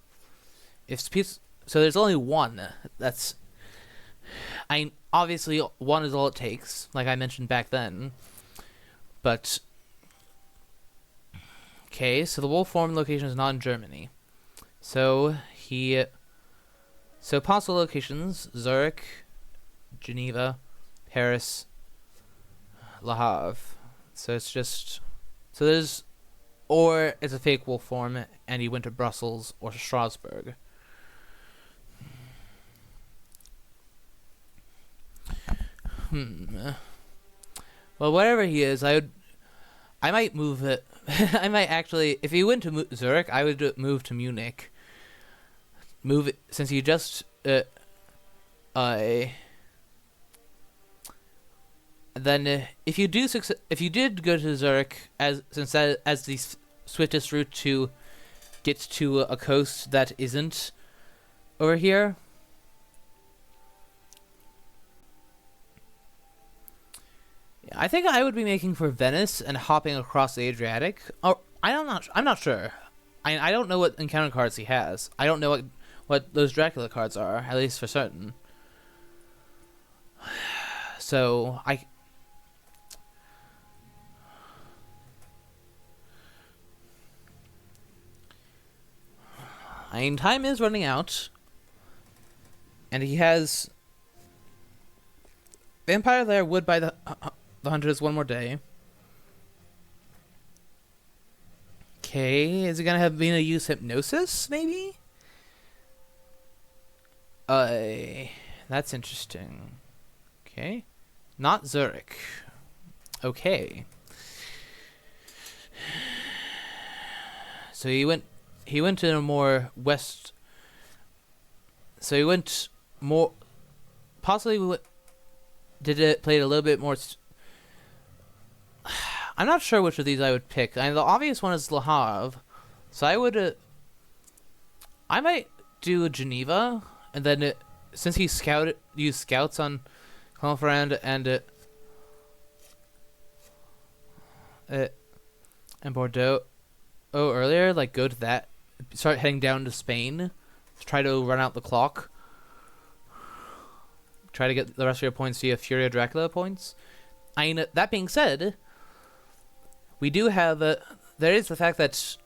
so there's only one. Obviously one is all it takes, like I mentioned back then. But okay, so the wolf form location is not in Germany. So possible locations: Zurich, Geneva, Paris, Le Havre. So it's just... So there's... Or it's a fake wolf form, and he went to Brussels or to Strasbourg. Well, wherever he is, I might move it. I might actually... If he went to Zurich, I would move to Munich. Move it, since you just then if you did go to Zurich as the swiftest route to get to a coast that isn't over here, I think I would be making for Venice and hopping across the Adriatic. Or I'm not sure. I don't know what encounter cards he has. I don't know what those Dracula cards are, at least for certain. So, time is running out. And he has... Vampire Lair would buy the hunters one more day. Okay, is he gonna have Vina use hypnosis, maybe? That's interesting. Okay. Not Zurich. Okay. So he went to a more west... So he went more... Possibly played a little bit more... I'm not sure which of these I would pick. The obvious one is Le Havre. So I would... I might do Geneva... And then, since he used scouts on Clonferrand and Bordeaux earlier, like go to that, start heading down to Spain, try to run out the clock, try to get the rest of your points via Furia Dracula points. That being said, we do have there is the fact that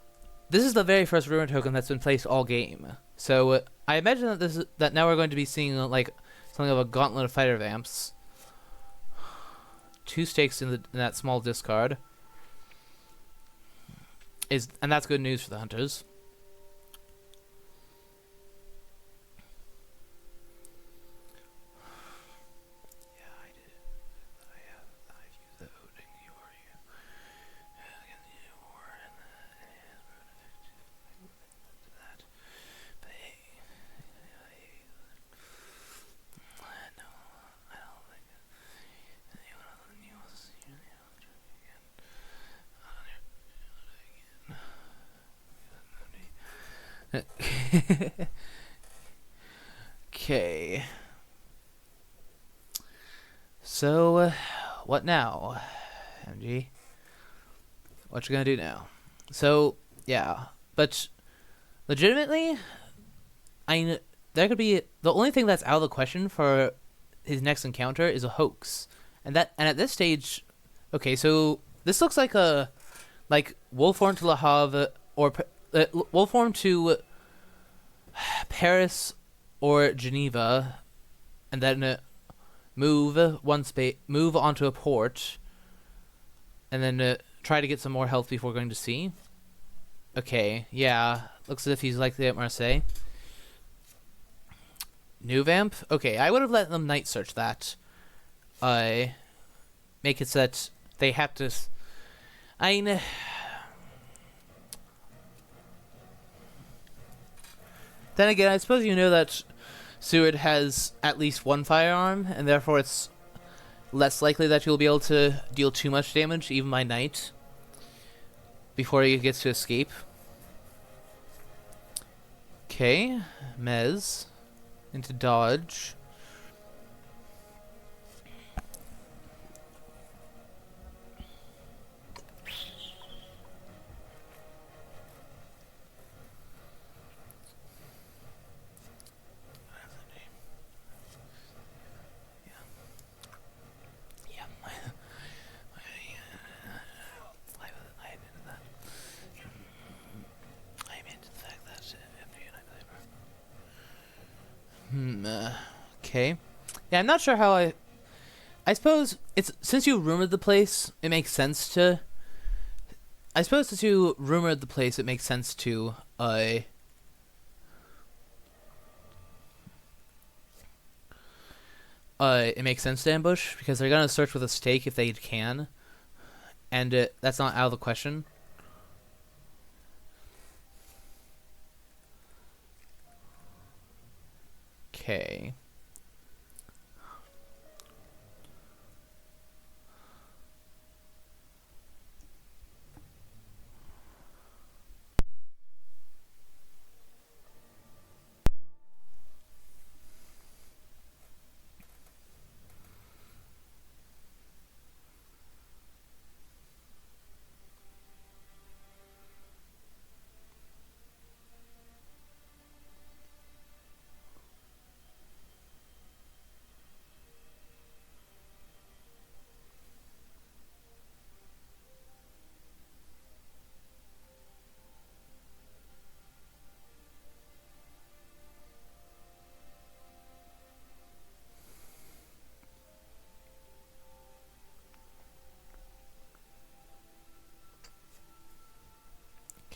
this is the very first rumor token that's been placed all game. So I imagine that now we're going to be seeing like something of a gauntlet of fighter vamps. 2 stakes in that small discard and that's good news for the hunters. Okay. So, what now? MG. What you gonna do now? So, yeah. But, legitimately, there could be... The only thing that's out of the question for his next encounter is a hoax. And at this stage... Okay, so, this looks like a... Like, Wolfhorn to Le Havre, or... Wolfhorn to... Paris or Geneva, and then move onto a port, and then try to get some more health before going to sea. Okay, yeah, looks as if he's likely at Marseille. New vamp? Okay, I would have let them night search that. Make it so that they have to... Then again, I suppose you know that Seward has at least one firearm, and therefore it's less likely that you'll be able to deal too much damage, even by night, before he gets to escape. Okay, Mez into dodge. Okay. Yeah, I'm not sure how I suppose it's... Since you rumored the place, it makes sense to... I suppose since you rumored the place, it makes sense to, it makes sense to ambush, because they're gonna search with a stake if they can. And that's not out of the question. Okay.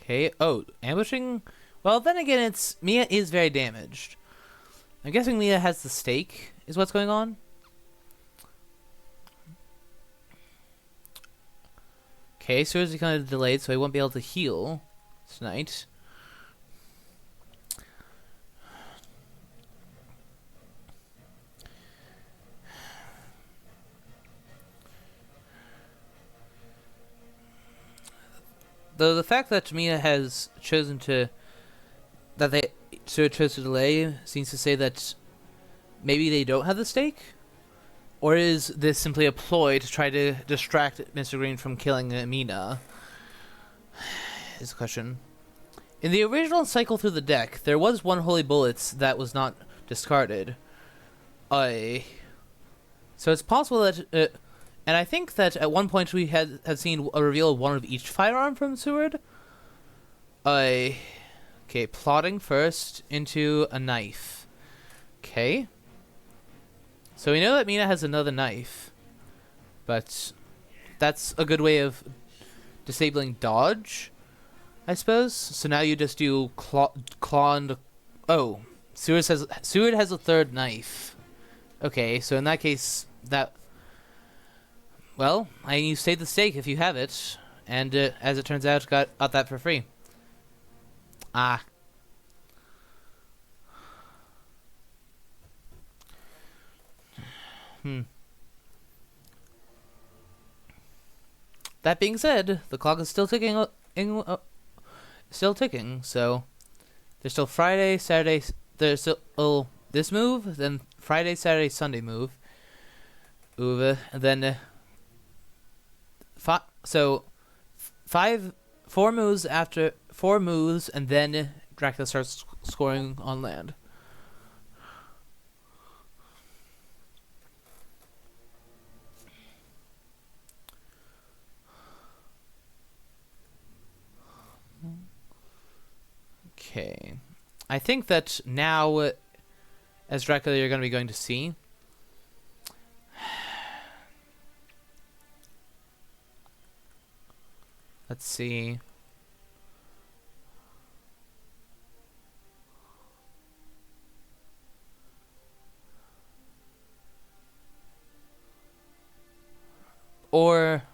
Okay. Oh, ambushing? Well, then again, it's... Mia is very damaged. I'm guessing Mia has the stake, is what's going on? Okay, so he's kind of delayed, so he won't be able to heal tonight. Though the fact that Mia has chosen to... That they chose to delay seems to say that maybe they don't have the stake? Or is this simply a ploy to try to distract Mistergreen from killing Mina? Is the question. In the original cycle through the deck, there was one holy bullet that was not discarded. So it's possible that... and I think that at one point we had seen a reveal of one of each firearm from Seward. Okay, plotting first into a knife. Okay. So we know that Mina has another knife. But that's a good way of disabling dodge, I suppose. So now you just do claw and... Oh, Seward has a third knife. Okay, so in that case, that... Well, you save the stake if you have it, and as it turns out, got that for free. Ah. That being said, the clock is still ticking. Still ticking. So there's still Friday, Saturday. There's still this move, then Friday, Saturday, Sunday move. And then four moves after 4 moves, and then Dracula starts scoring on land. Okay. I think that now, as Dracula, you're going to be going to see. Let's see. Or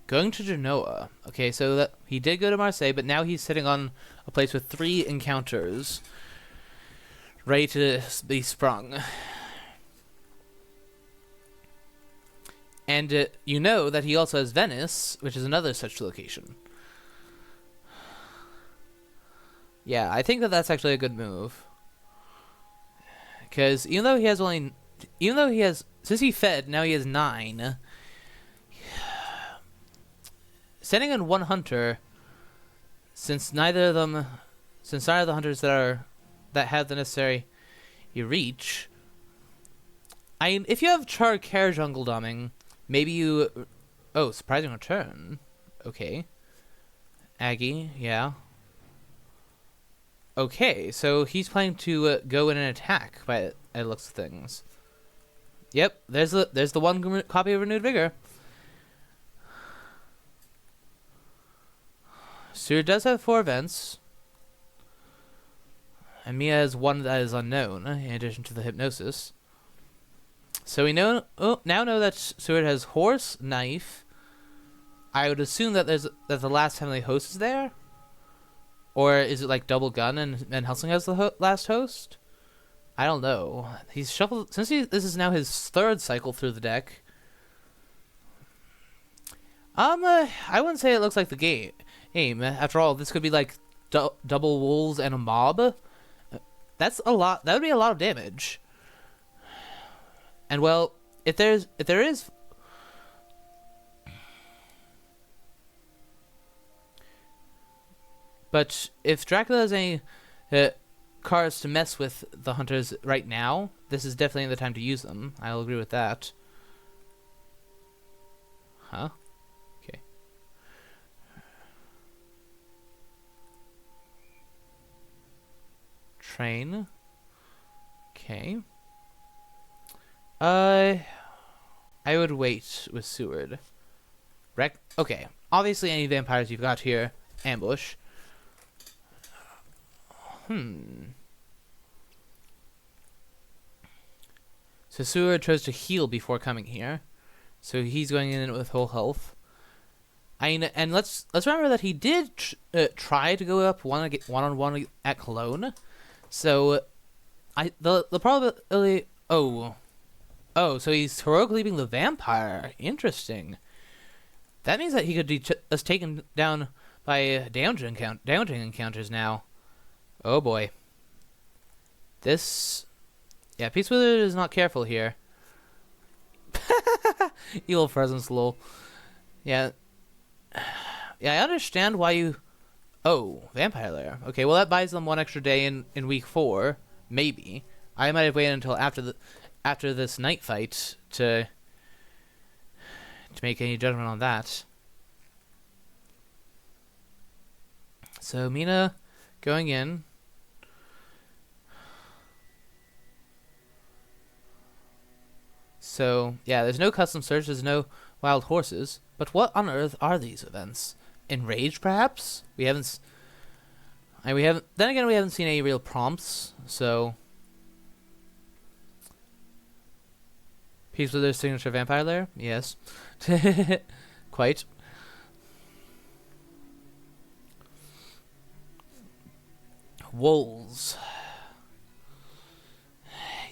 going to Genoa. Okay, so that he did go to Marseille, but now he's sitting on a place with 3 encounters ready to be sprung. And you know that he also has Venice, which is another such location. Yeah, I think that that's actually a good move. Because even though he has, since he fed, now he has 9. Sending in 1 hunter, since neither of the hunters that have the necessary reach. If you have Char Care jungle doming, maybe you... Oh, surprising return. Okay. Aggie, yeah. Okay, so he's planning to go in and attack by it looks of things. Yep, there's the 1 copy of Renewed Vigor. Seward does have 4 events. And Mia has 1 that is unknown, in addition to the hypnosis. So we now know that Seward has horse, knife. I would assume that that the last heavenly host is there. Or is it like double gun and Helsing has the last host? I don't know. He's shuffled since this is now his 3rd cycle through the deck. I wouldn't say it looks like the game. After all, this could be like double wolves and a mob. That's a lot. That would be a lot of damage. And well, if there is, but if Dracula has any cards to mess with the hunters right now, this is definitely the time to use them. I'll agree with that. Huh? Okay. Train. Okay. I would wait with Seward. Okay. Obviously, any vampires you've got here, ambush. So Seward chose to heal before coming here, so he's going in with whole health. And let's remember that he did try to go up one-on-one at Cologne. So the probability. Oh, so he's heroic leaving the vampire. Interesting. That means that he could be taken down by damaging encounters now. Oh boy. This... Yeah, PizzaWizard is not careful here. Evil presence, lol. Yeah. Yeah, I understand why you... Oh, Vampire Lair. Okay, well that buys them 1 extra day in week 4. Maybe. I might have waited until after this night fight to make any judgment on that. So Mina going in. So yeah, there's no custom search, there's no wild horses. But what on earth are these events? Enraged, perhaps? We haven't. Then again, we haven't seen any real prompts. So. Peace with their signature vampire lair? Yes. Quite. Wolves.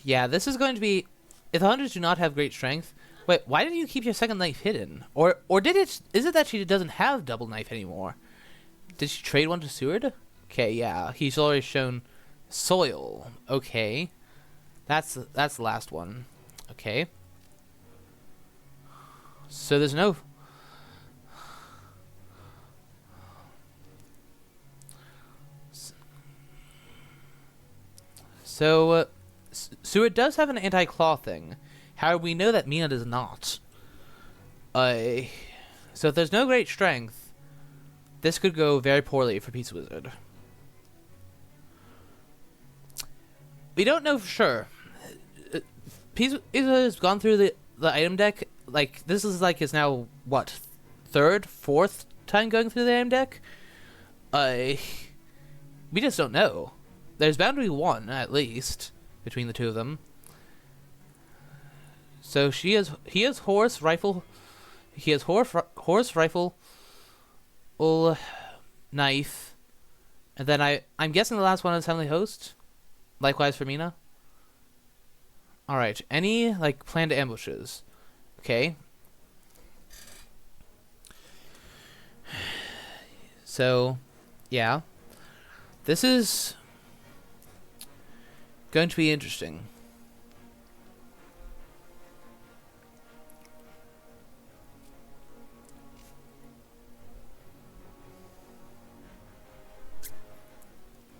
Yeah, this is going to be... If the hunters do not have great strength... Wait, why did you keep your second knife hidden? Or did it... Is it that she doesn't have double knife anymore? Did she trade one to Seward? Okay, yeah. He's already shown soil. Okay. That's the last one. Okay. So there's no So, Seward does have an anti-claw thing. However, we know that Mina does not. So if there's no great strength, this could go very poorly for PizzaWizard. We don't know for sure. Pizza has gone through the item deck. Like, this is like his now, what, third, fourth time going through the item deck? We just don't know. There's bound to be one, at least, between the two of them. So he has horse, rifle, rifle, knife, and then I'm guessing the last one is Heavenly Host. Likewise for Mina. Alright, any, like, planned ambushes? Okay. So, yeah. This is going to be interesting.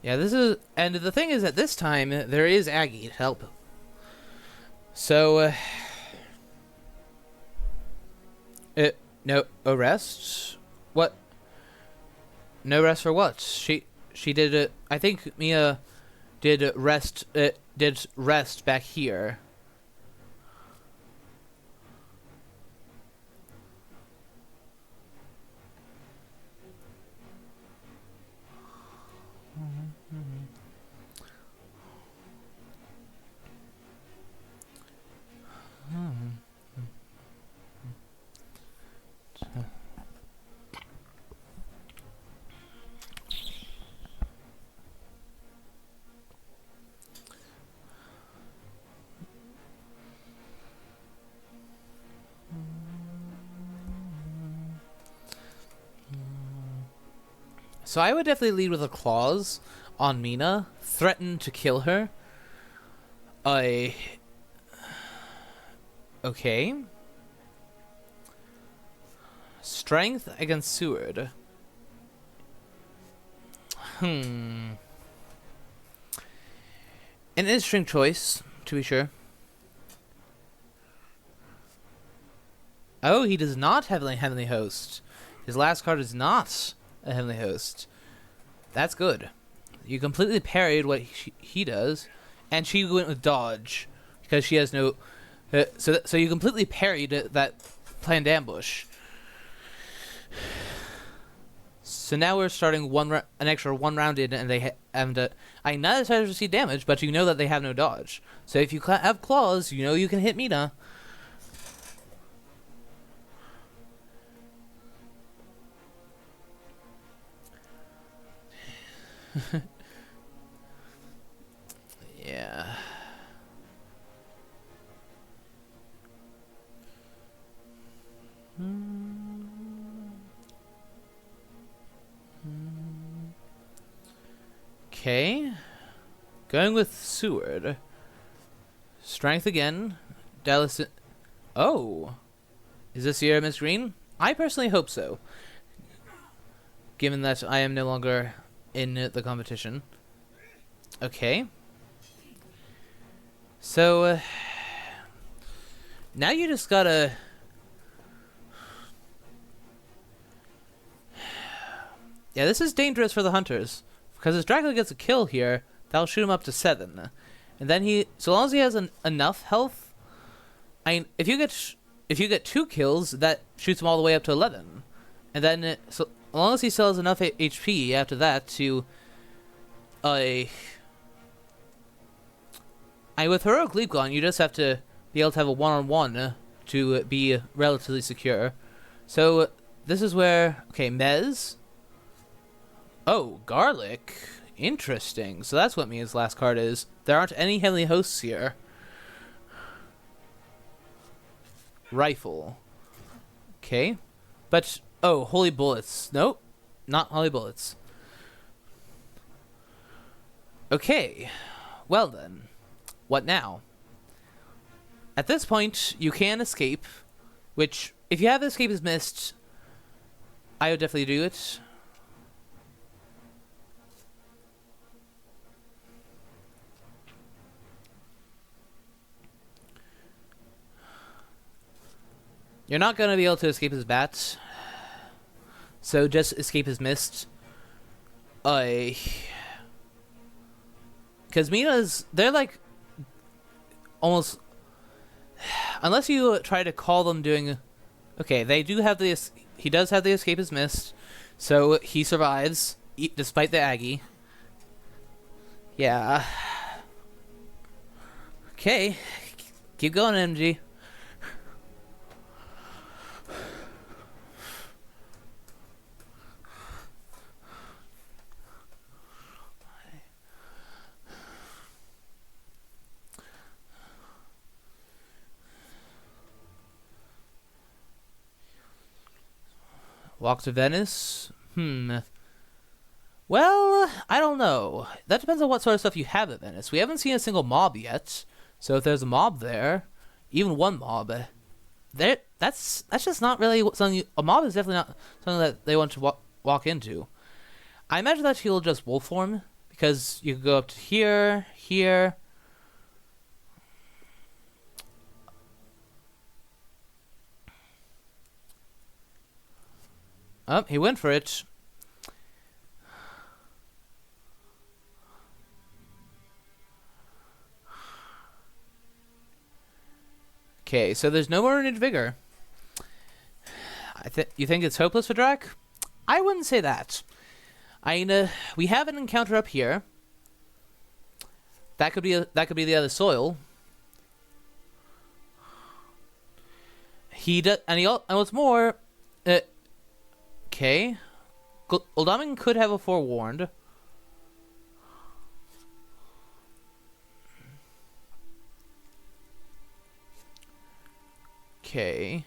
Yeah, and the thing is, at this time, there is Aggie to help. So, no arrest? What? No rest for what? She did, I think Mia did rest back here. So I would definitely lead with a clause on Mina, threaten to kill her. Okay. Strength against Seward. An interesting choice, to be sure. Oh, he does not have a Heavenly Host. His last card is not a Heavenly Host. That's good. You completely parried what he does, and she went with dodge because she has no. So you completely parried that planned ambush. So now we're starting an extra one round in, and they haven't. I not necessarily receive damage, but you know that they have no dodge. So if you have claws, you know you can hit Mina. Yeah. Okay. Going with Seward. Strength again. Dallas. Oh. Is this year Mistergreen? I personally hope so. Given that I am no longer in the competition. Okay. So, now you just gotta... Yeah, this is dangerous for the hunters. Because if Dracula gets a kill here, that'll shoot him up to 7. And then so long as he has enough health... if you get 2 kills, that shoots him all the way up to 11. And then, so long as he still has enough HP after that to... with Heroic Leap Gone, you just have to be able to have a one-on-one to be relatively secure. So, this is where... Okay, Mez. Oh, Garlic. Interesting. So that's what Mia's last card is. There aren't any Heavenly Hosts here. Rifle. Okay. But, oh, Holy Bullets. Nope. Not Holy Bullets. Okay. Well then. What now? At this point, you can escape, which, if you have escape is missed, I would definitely do it. You're not going to be able to escape his bats. So just escape his mist. Because Minas, they're like almost, unless you try to call them doing, okay, they do have the, he does have the escape his mist, so he survives despite the Aggie. Yeah. Okay, keep going, MG. Walk to Venice? Well, I don't know. That depends on what sort of stuff you have at Venice. We haven't seen a single mob yet. So if there's a mob there, even one mob, that's just not really something. A mob is definitely not something that they want to walk into. I imagine that he'll just wolf form, because you could go up to here, here. Oh, he went for it. Okay, so there's no more Renewed Vigor. You think it's hopeless for Drac? I wouldn't say that. I mean, we have an encounter up here. That could be the other soil. He does, and what's more, okay, Uldaman could have a forewarned. Okay,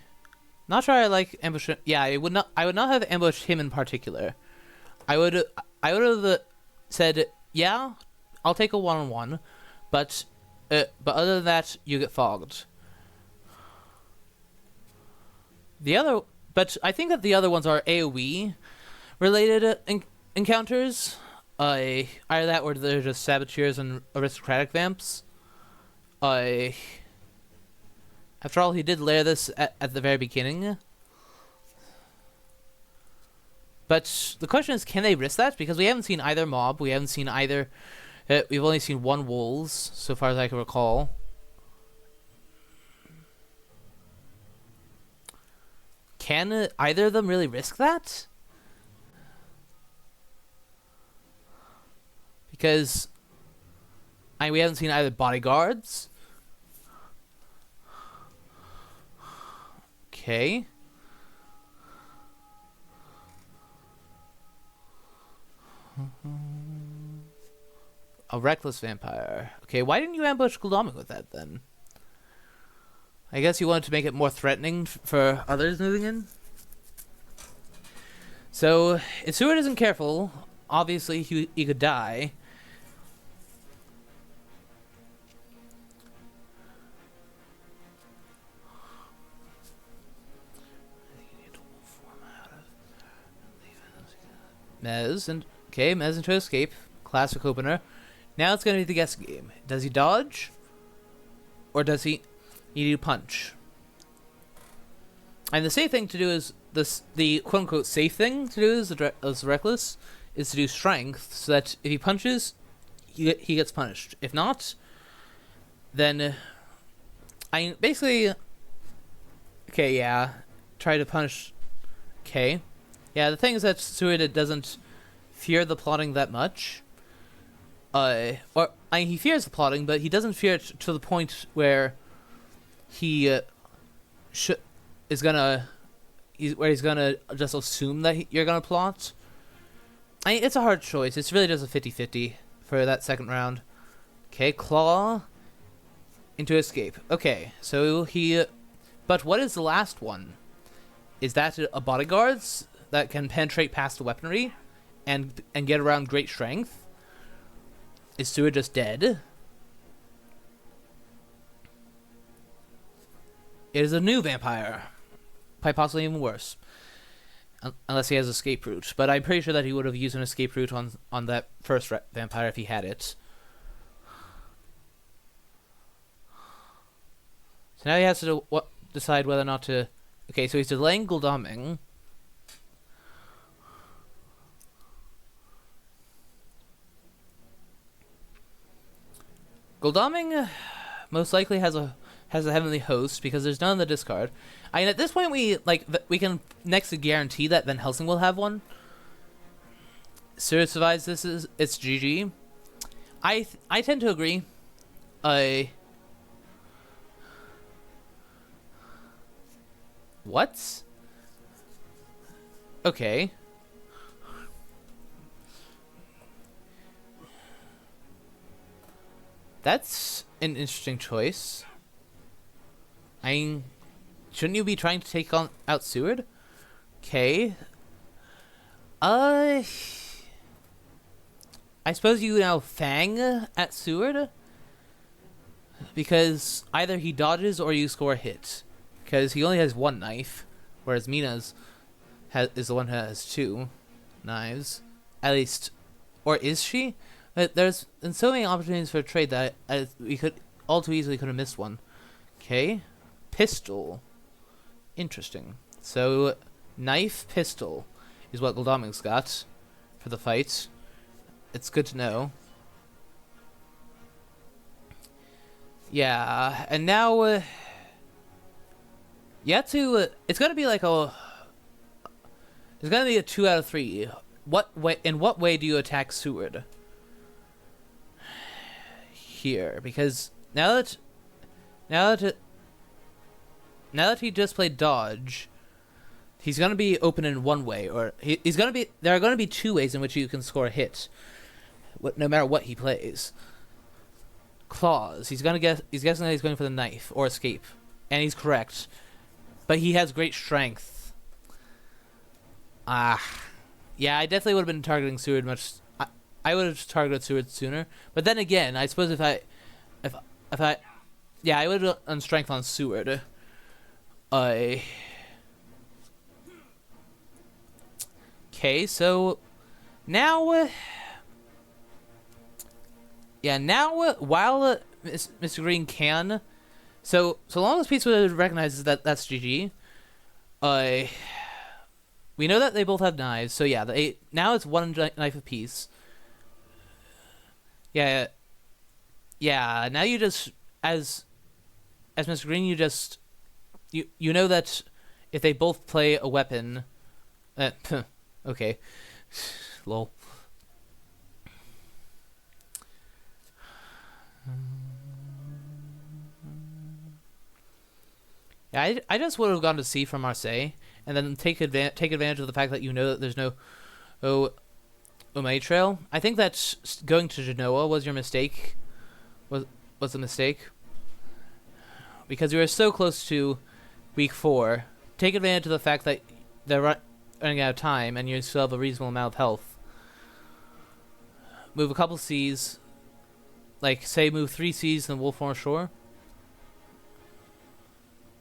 not sure I like ambush. Yeah, I would not have ambushed him in particular. I would have said, yeah, I'll take a one-on-one, but other than that, you get fogged. But I think that the other ones are AoE related encounters. Either that or they're just saboteurs and aristocratic vamps. After all, he did lair this at the very beginning. But the question is, can they risk that? Because we haven't seen either mob. We haven't seen either. We've only seen one wolves, so far as I can recall. Can either of them really risk that? Because we haven't seen either bodyguards. Okay. A reckless vampire. Okay, why didn't you ambush Gul'damik with that then? I guess you wanted to make it more threatening for others moving in. So, if Seward isn't careful, obviously he could die. Mez into escape. Classic opener. Now it's going to be the guessing game. Does he dodge? Or does he need to punch? And the safe thing to do is the quote unquote safe thing to do is reckless is to do strength, so that if he punches, he gets punished. If not, then basically, okay, yeah, try to punish. Okay, yeah. The thing is that Suida doesn't fear the plotting that much. He fears the plotting, but he doesn't fear it to the point where he's gonna just assume that you're gonna plot. It's a hard choice. It's really just a 50-50 for that second round. Okay, claw into escape. Okay, so but what is the last one? Is that a bodyguards that can penetrate past the weaponry and get around great strength? Is Seward just dead? It is a new vampire. Quite possibly even worse. Unless he has escape route. But I'm pretty sure that he would have used an escape route on that first vampire if he had it. So now he has to decide whether or not to Okay, so he's delaying Gul'daming. Gul'daming most likely has a heavenly host because there's none in the discard. I mean, at this point we can next to guarantee that Van Helsing will have one. Sura survives this it's GG. I tend to agree. What? Okay. That's an interesting choice. I mean, shouldn't you be trying to take out Seward? Okay. I suppose you now Fang at Seward? Because either he dodges or you score a hit. Because he only has one knife, whereas Mina's is the one who has two knives. At least. Or is she? There's been so many opportunities for a trade that we could all too easily could have missed one. Okay. Pistol. Interesting. So, knife, pistol is what Gul'daming's got for the fight. It's good to know. Yeah, and now you have to. It's gonna be like a. It's gonna be a 2 out of 3. What way? In what way do you attack Seward? Here, because now that he just played dodge, he's gonna be open in one way, or he's gonna be. There are gonna be 2 ways in which you can score a hit, no matter what he plays. Claws. He's guessing that he's going for the knife or escape, and he's correct. But he has great strength. Yeah, I definitely would have been targeting Seward much. I would have targeted Seward sooner. But then again, I suppose if I would have done strength on Seward. Okay, so now. While Mistergreen can, so long as PizzaWizard recognizes that that's GG, we know that they both have knives. So yeah, now it's 1 knife apiece. Yeah. Now you just as Mistergreen, you know that if they both play a weapon, okay, lol. Yeah, I just would have gone to C from Marseille, and then take advantage of the fact that you know that there's no Ume trail. I think that going to Genoa was your mistake. Was a mistake. Because you were so close to week 4. Take advantage of the fact that they're running out of time, and you still have a reasonable amount of health. Move a couple C's. Like, say, move 3 C's in Wolfmore Shore.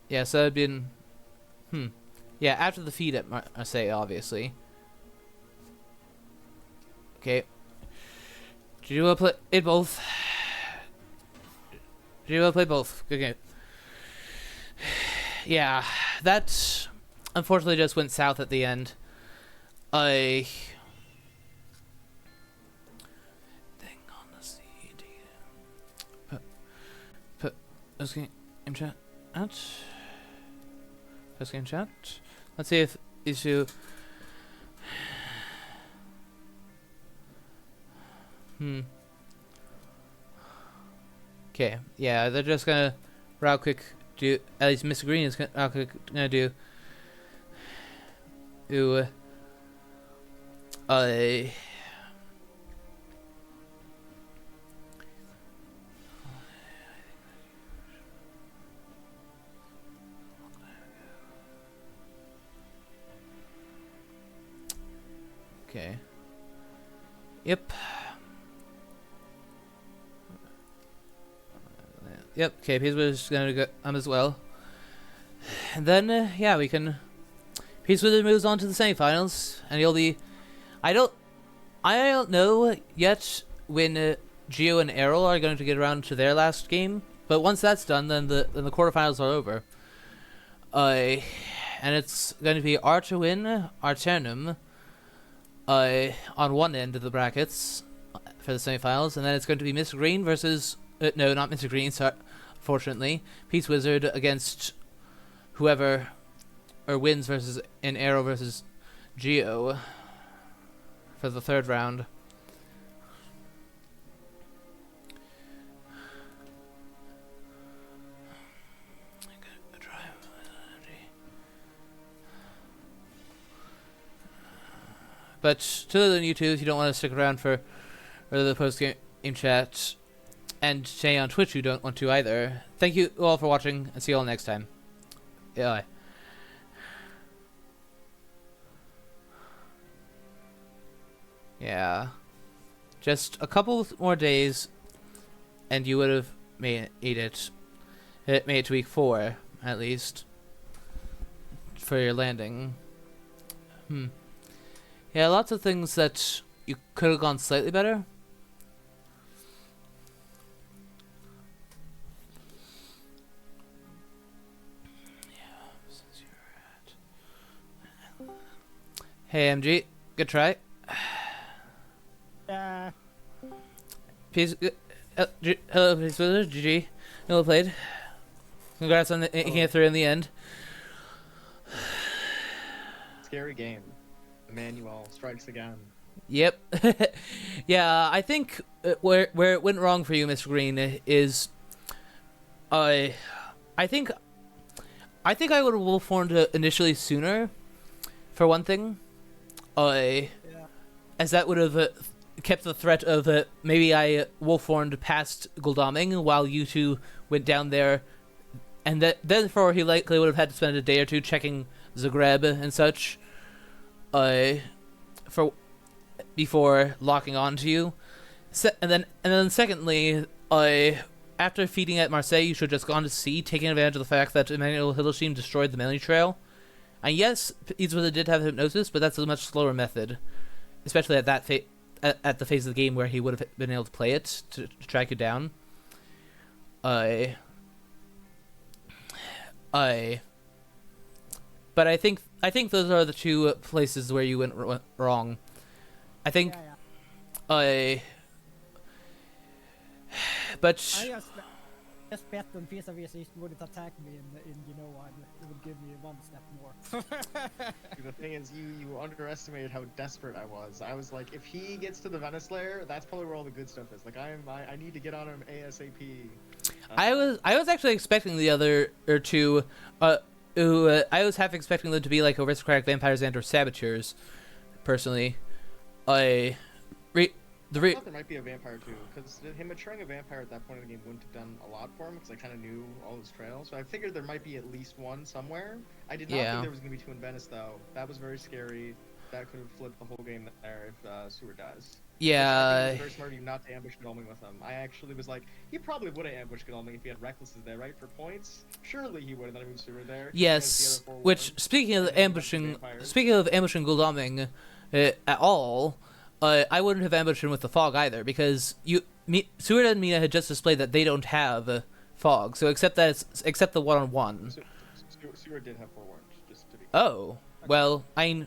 Yeah, so that'd been... Yeah, after the feed at Marseille, obviously. Okay. Do you want to play both? Do you want to play both? Okay. Yeah, that unfortunately just went south at the end. Thing on the CD. Put this game chat out. First game chat. Let's see if issue. Okay, yeah, they're just gonna real quick do. At least Mistergreen is gonna do. Okay. Yep. Yep. Okay, PizzaWizard's gonna go as well. And then yeah, we can. PizzaWizard moves on to the semifinals, and he'll be. I don't know yet when Geo and Errol are going to get around to their last game, but once that's done, then the quarterfinals are over. and it's going to be Artuin, Arternum, on one end of the brackets for the semifinals, and then it's going to be Mistergreen versus no, not Mistergreen, sorry, fortunately, PizzaWizard against whoever or wins versus an Arrow versus Geo for the third round. But to the new twos, you don't want to stick around for the post-game chat, and stay on Twitch you don't want to either. Thank you all for watching, and see you all next time. Bye. Yeah. Just a couple more days, and you would have made it. Made it to week 4, at least, for your landing. Yeah, lots of things that you could have gone slightly better. Hey MG, good try. Peace. Hello, PizzaWizard. GG. Well played. Congrats on making it through in the end. Scary game. Emmanuel strikes again. Yep. Yeah, I think where it went wrong for you, Mistergreen, is I think I would have wolf formed initially sooner. For one thing, as that would have kept the threat of maybe I wolf formed past Gul'daming while you two went down there, and therefore he likely would have had to spend a day or two checking Zagreb and such. Before locking on to you, and then secondly, after feeding at Marseille, you should have just gone to sea, taking advantage of the fact that Emmanuel Hildesheim destroyed the melee trail. And yes, PizzaWizard did have hypnosis, but that's a much slower method, especially at that at the phase of the game where he would have been able to play it to track you down. But I think those are the two places where you went wrong. I think, but I just bet on PizzaWizard wouldn't attack me in Genoa, and it would give me one step more. The thing is, you underestimated how desperate I was. I was like, if he gets to the Venice layer, that's probably where all the good stuff is. Like, I need to get on him ASAP. I was actually expecting the other two. I was half expecting them to be like aristocratic vampires and or saboteurs. Personally, I thought there might be a vampire too, because him maturing a vampire at that point in the game wouldn't have done a lot for him, because I kind of knew all his trails. So I figured there might be at least one somewhere. I did not think there was going to be two in Venice, though. That was very scary. That could have flipped the whole game there if Sewer dies. Yeah. It was very smart of you not to ambush Godalming with him. I actually was like, he probably would have ambushed Godalming if he had Recklesses there, right? For points? Surely he would have, then moved Sewer there. Yes. Which, speaking of ambushing Godalming at all, I wouldn't have ambushed him with the fog either, because Seward and Mina had just displayed that they don't have fog. So except the one-on-one. Seward did have forewarned, just to be. Oh well, well,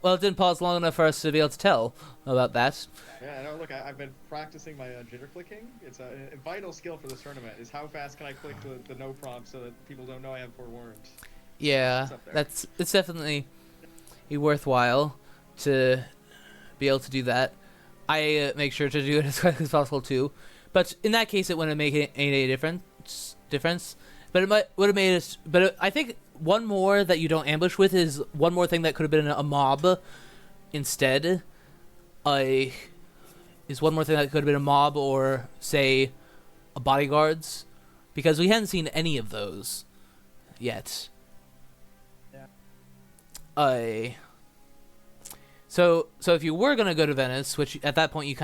it didn't pause long enough for us to be able to tell about that. Yeah, no, look, I've been practicing my jitter clicking. It's a vital skill for this tournament. Is how fast can I click the no prompt so that people don't know I have forewarned. Yeah, it's definitely worthwhile to be able to do that. I make sure to do it as quickly as possible too, but in that case it wouldn't make any difference. But it would have made it. But I think one more that you don't ambush with is one more thing that could have been a mob instead. Is one more thing that could have been a mob or say a bodyguards, because we hadn't seen any of those yet. Yeah. So if you were gonna go to Venice, which at that point you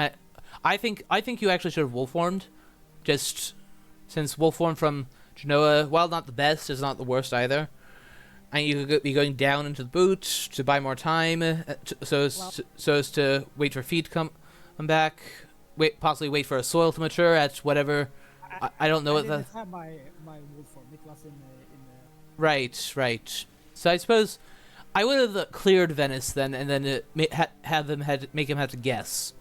I think you actually should have wolf formed, just since wolf form from Genoa, while not the best, is not the worst either. And you could be going down into the boot to buy more time, so as to wait for feet to come back, possibly wait for a soil to mature at whatever. I don't know what I didn't have my wolf form. It was in Right, right. So I suppose I would have cleared Venice then, and then make him have to guess.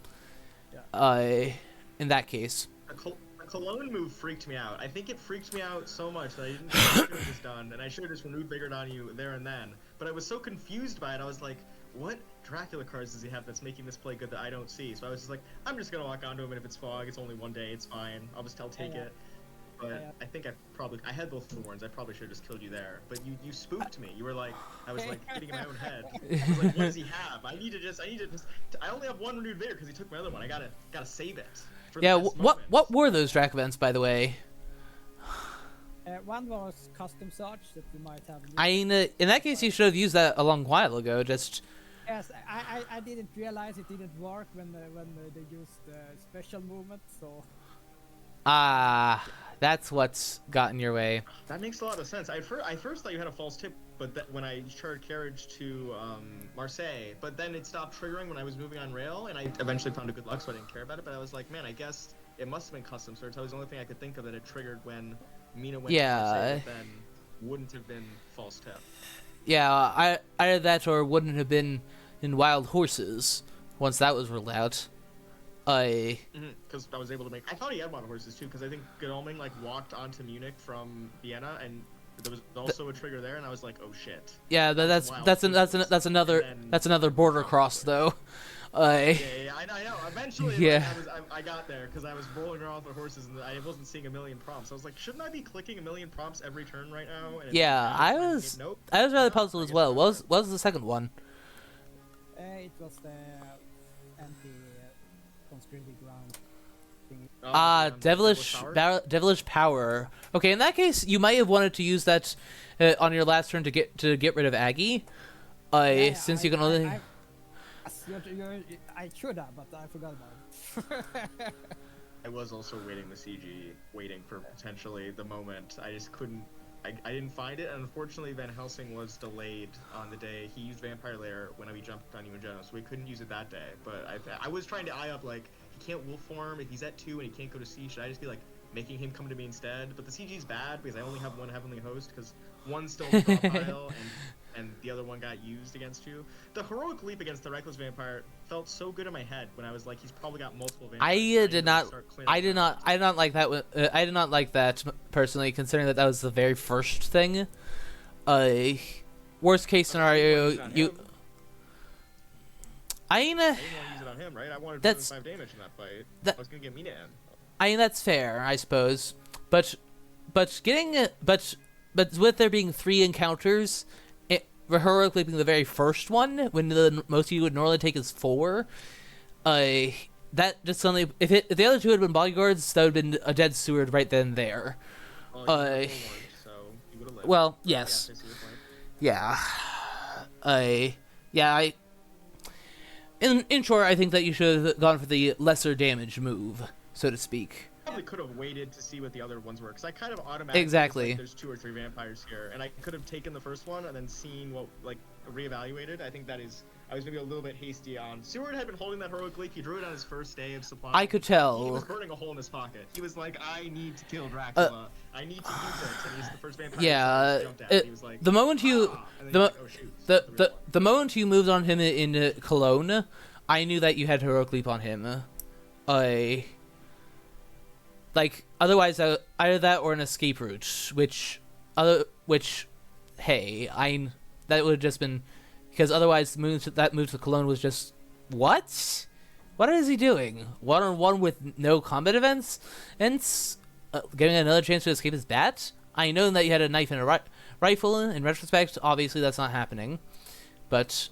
Yeah. In that case. A Cologne move freaked me out. I think it freaked me out so much that I didn't think I should have just done, and I should have just renewed Vigor on you there and then. But I was so confused by it, I was like, what Dracula cards does he have that's making this play good that I don't see? So I was just like, I'm just gonna walk onto him, and if it's fog, it's only one day, it's fine. I'll take it. But I think I had both thorns. I probably should have just killed you there. But you spooked me. You were like, I was like getting in my own head. I was like, what does he have? I only have one renewed Vigor because he took my other one. I gotta save it. Yeah. What were those Drac events, by the way? One was custom search that we might have. In that case, you should have used that a long while ago. Just. Yes, I didn't realize it didn't work when they used special movement. So. That's what's got in your way. That makes a lot of sense. I first thought you had a false tip, but when I chartered carriage to Marseille, but then it stopped triggering when I was moving on rail, and I eventually found a good luck, so I didn't care about it. But I was like, man, I guess it must have been custom search. That was the only thing I could think of that it triggered when Mina went to Marseille, but then wouldn't have been false tip. Yeah, either that or wouldn't have been in Wild Horses once that was ruled out. Because I was able to make. I thought he had Wild Horses too, because I think Godalming walked onto Munich from Vienna, and there was also a trigger there, and I was like, oh shit. Yeah, that's another border cross though. Yeah, I know. Eventually, yeah. I got there because I was rolling around with the horses, and I wasn't seeing a million prompts. I was like, shouldn't I be clicking a million prompts every turn right now? And I was rather puzzled as well. What was the second one? It was the anti-conscripted ground thing. Devilish power. Okay, in that case, you might have wanted to use that on your last turn to get rid of Aggie. Since you can only. I should have, but I forgot about it. I was also waiting waiting for potentially the moment. I just couldn't. I didn't find it, and unfortunately Van Helsing was delayed on the day. He used Vampire Lair when we jumped on you in general, so we couldn't use it that day. But I was trying to eye up, like, he can't wolf form, if he's at 2 and he can't go to C, should I just be, like, making him come to me instead? But the CG's bad, because I only have one Heavenly Host, because one's still in the draw pile, and the other one got used against you. The heroic leap against the Reckless Vampire felt so good in my head when I was like, he's probably got multiple vampires. I did not like that. I did not like that personally, considering that was the very first thing. Worst case scenario, I didn't want to use it on him, right? I wanted 5 damage in that fight. I was gonna get Mina in. That's fair, I suppose. But with there being 3 encounters. Heroic leaping the very first one, when the most you would normally take is 4, that just suddenly, if the other 2 had been bodyguards, that would have been a dead Seward right then and there. Well, yes. Yeah. In short, I think that you should have gone for the lesser damage move, so to speak. Probably could have waited to see what the other ones were, because I kind of automatically like, there's 2 or 3 vampires here, and I could have taken the first one and then seen what, like, reevaluated. I think I was maybe a little bit hasty on. Seward had been holding that heroic leap. He drew it on his first day of supply. I could tell. He was burning a hole in his pocket. He was like, I need to kill Dracula. I need to use it. And he's the first vampire. Yeah. He jumped at. He was like, the moment you the moment you moved on him in Cologne, I knew that you had heroic leap on him. Like, otherwise, either that or an escape route, that would have just been, because otherwise that move to Cologne was just, what? What is he doing? 1-on-1 with no combat events? And getting another chance to escape his bat? I know that you had a knife and a rifle, in retrospect, obviously that's not happening, but,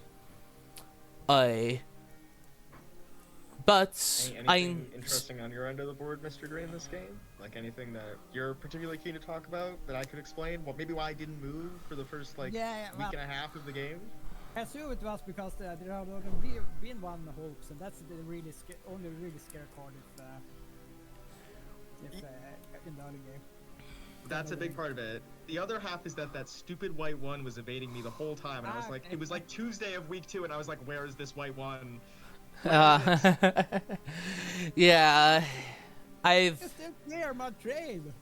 anything interesting on your end of the board, Mr. Green, in this game? Like anything that you're particularly keen to talk about that I could explain? Well, maybe why I didn't move for the first week and a half of the game? I assume it was because there had only been one hopes, and that's the only really scary card if in the early game. That's a big part of it. The other half is that stupid white 1 was evading me the whole time, and I was like, it was like Tuesday of week 2, and I was like, where is this white 1? Yeah, It's still clear my train.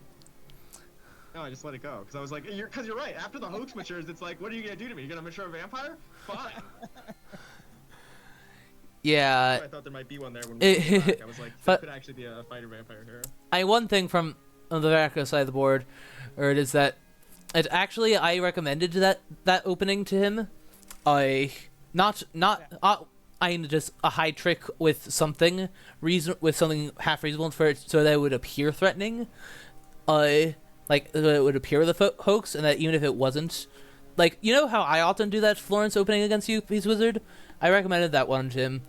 No, I just let it go because I was like, because you're right. After the hoax matures, it's like, what are you gonna do to me? You're gonna mature a vampire? Fine. Yeah. I thought there might be one there when we came back. I was like, there could actually be a fighter vampire here. One thing from the Dracula side of the board, or it is that I recommended that opening to him. I just a high trick with something half reasonable for it so that it would appear threatening. Like it would appear with a hoax, and that even if it wasn't, like, you know how I often do that Florence opening against you, PizzaWizard? I recommended that one to him,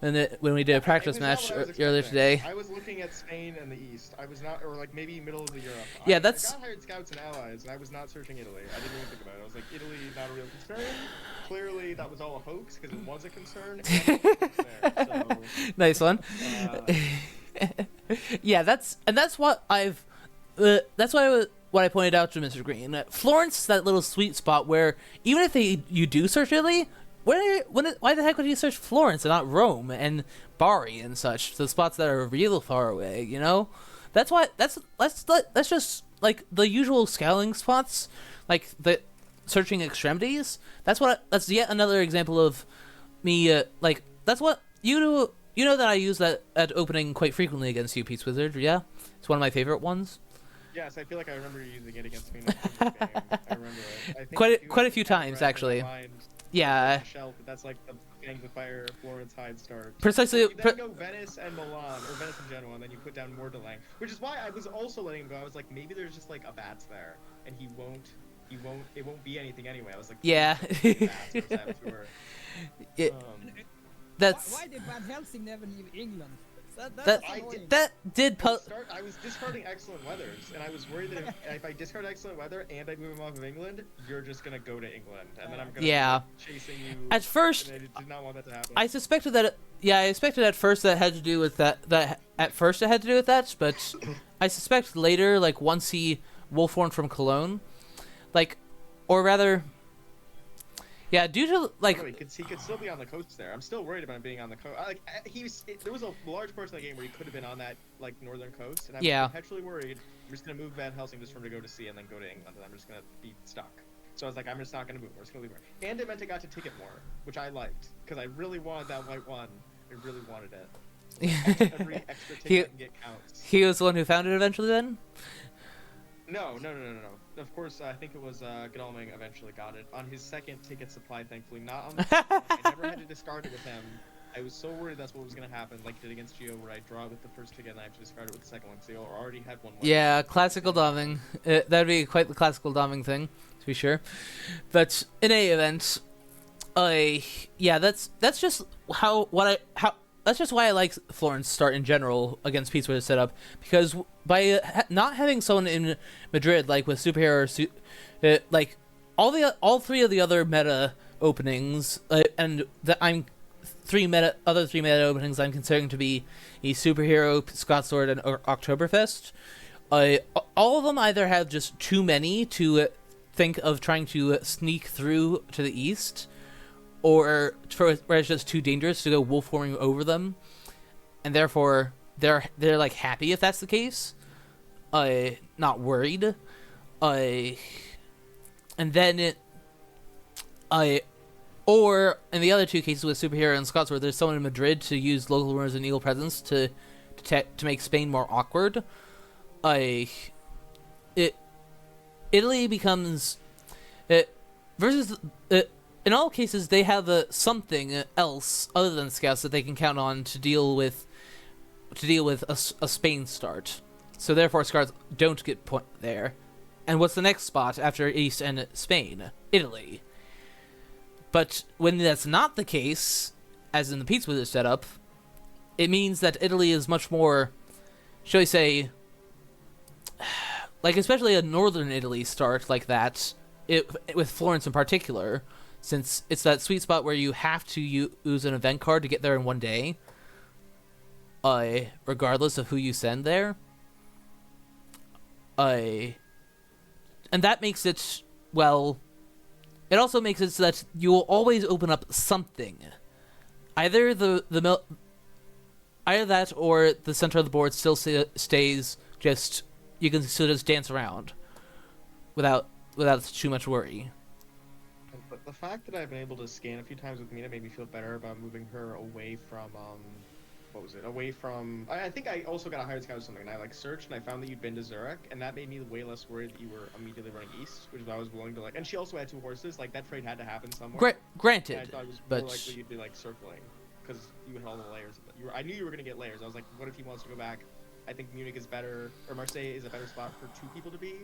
and when we did a practice match earlier today. I was looking at Spain and the East. I was not, or like maybe middle of the Europe. Yeah, I that's. got hired scouts and allies, and I was not searching Italy. I didn't even think about it. I was like, Italy, not a real concern. Clearly, that was all a hoax because it was a concern. And there, so, nice one. Yeah, that's what I've. That's what I pointed out to Mr. Green. Florence is that little sweet spot where even if you do search Italy, why the heck would you search Florence and not Rome and Bari and such, the spots that are real far away? You know, that's just like the usual scouting spots, like the searching extremities. That's yet another example of me. Like that's what you do. You know that I use that opening quite frequently against you, PizzaWizard. Yeah, it's one of my favorite ones. Yes, I feel like I remember using it against me in the game. I remember it. I think quite a few times, actually. Yeah. That's like the Gangs of Fire, Florence Hyde start. Precisely. You then go Venice and Milan, or Venice and Genoa, and then you put down Mordelang, which is why I was also letting him go. I was like, maybe there's just like a bats there, and it won't be anything anyway. I was like, yeah. That's. Why did Van Helsing never leave England? That did I was discarding excellent weathers, and I was worried that if I discard excellent weather and I move him off of England, you're just gonna go to England, and then I'm gonna be chasing you. At first, and I did not want that to happen. I suspected that. I expected at first that had to do with that. At first it had to do with that, but I suspect later, like once he wolf-horned from Cologne, like, or rather. Yeah, due to like he could still be on the coast there. I'm still worried about him being on the coast. There was a large portion of the game where he could have been on that like northern coast, and I'm perpetually worried. I'm just gonna move Van Helsing just for him to go to sea and then go to England, and I'm just gonna be stuck. So I was like, I'm just not gonna move. We're just gonna leave her. And it meant I got to ticket more, which I liked because I really wanted that white one. I really wanted it. Every extra ticket I can get counts. He was the one who found it eventually, then. No. Of course, I think it was Godalming eventually got it on his second ticket supply. Thankfully, not on the first one. I never had to discard it with him. I was so worried that's what was gonna happen, like I did against Gio, where I draw it with the first ticket and I have to discard it with the second one. So you already had one. Yeah, classical doming. That'd be quite the classical doming thing, to be sure. But in any event, that's just that's just why I like Florence start in general against PizzaWizard setup, because by not having someone in Madrid like with superhero, like all three of the other meta openings, and three meta openings I'm considering to be a superhero, Scott Sword, and Oktoberfest. All of them either have just too many to think of trying to sneak through to the east, or where it's just too dangerous to go wolf-forming over them, and therefore they're like happy if that's the case, not worried, and then or in the other two cases with superhero and Scots, where there's someone in Madrid to use local rumors and evil presence to make Spain more awkward, Italy becomes versus. In all cases, they have something else other than scouts that they can count on to deal with a Spain start. So therefore, scouts don't get point there. And what's the next spot after East and Spain? Italy. But when that's not the case, as in the PizzaWizard setup, it means that Italy is much more, shall we say, like especially a northern Italy start like that, with Florence in particular. Since it's that sweet spot where you have to use an event card to get there in one day, regardless of who you send there, and that makes it, well, it also makes it so that you will always open up something, either either that or the center of the board still stays just, you can still just dance around, without too much worry. But the fact that I've been able to scan a few times with Mina made me feel better about moving her away from what was it? Away from I think I also got a hired scout or something, and I like searched and I found that you'd been to Zurich, and that made me way less worried that you were immediately running east, which is why I was willing to like. And she also had 2 horses. Like that trade had to happen somewhere. Granted, and I thought it was but more likely you'd be like circling because you had all the layers. I knew you were gonna get layers. I was like, what if he wants to go back? I think Munich is better, or Marseille is a better spot for 2 people to be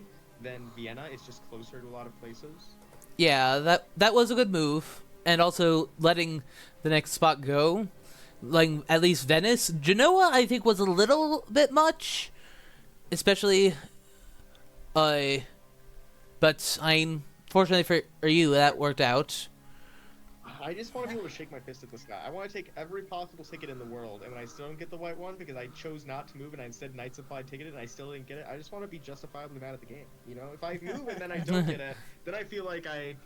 than Vienna. It's just closer to a lot of places. Yeah, that was a good move, and also letting the next spot go, like at least Venice. Genoa, I think, was a little bit much, especially, but fortunately for you, that worked out. I just want to be able to shake my fist at the sky. I want to take every possible ticket in the world, and when I still don't get the white one because I chose not to move and I instead night supply ticketed and I still didn't get it, I just want to be justifiably mad at the game. You know, if I move and then I don't get it, then I feel like I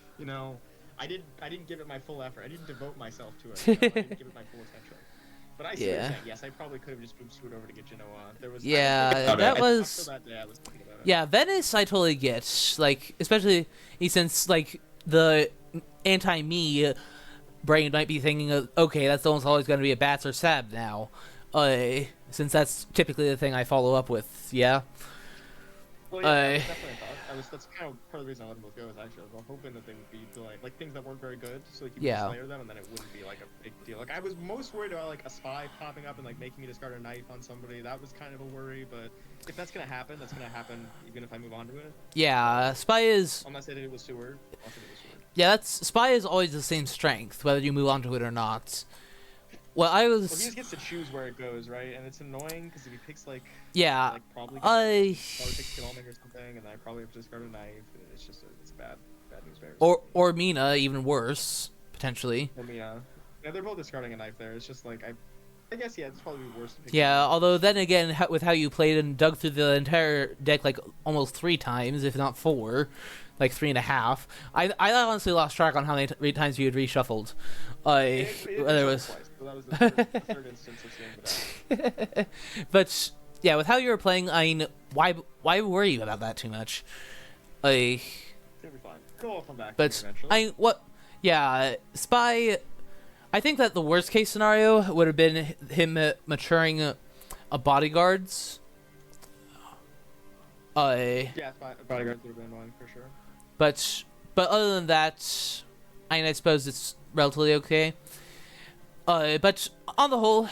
didn't give it my full effort. I didn't devote myself to it. You know? I didn't give it my full attention. But I see what you're saying. Yes, I probably could have just moved Scoot over to get Genoa. There was Venice I totally get, like especially since like the anti-me brain might be thinking, okay, that's almost always going to be a Bats or Sab now, since that's typically the thing I follow up with. Yeah. Well, yeah, that's kind of part of the reason I let them both go. Is actually I was hoping that they would be like things that weren't very good, so like you could slayer them, and then it wouldn't be like a big deal. Like I was most worried about like a spy popping up and like making me discard a knife on somebody. That was kind of a worry, but if that's gonna happen, that's gonna happen even if I move on to it. Yeah, spy is. Unless I did it with Seward. Yeah, spy is always the same strength, whether you move on to it or not. Well, he just gets to choose where it goes, right? And it's annoying because if he picks like probably picks Killing or something, and then I probably have to discard a knife. It's just it's bad news bears. Or Mina, even worse potentially. Or Mina, yeah, they're both discarding a knife there. It's just like I guess it's probably worse. Yeah, although then again, with how you played and dug through the entire deck like almost 3 times, if not 4. Like 3.5. I honestly lost track on how many times you had reshuffled. Whether it was. Twice, so that was the third instance of seeing that. But yeah, with how you were playing, I mean, why worry about that too much? It'll be fine. We'll come back. But Spy. I think that the worst case scenario would have been him maturing a bodyguards. Yeah, bodyguards would have been annoying for sure. But other than that, I suppose it's relatively okay. But on the whole,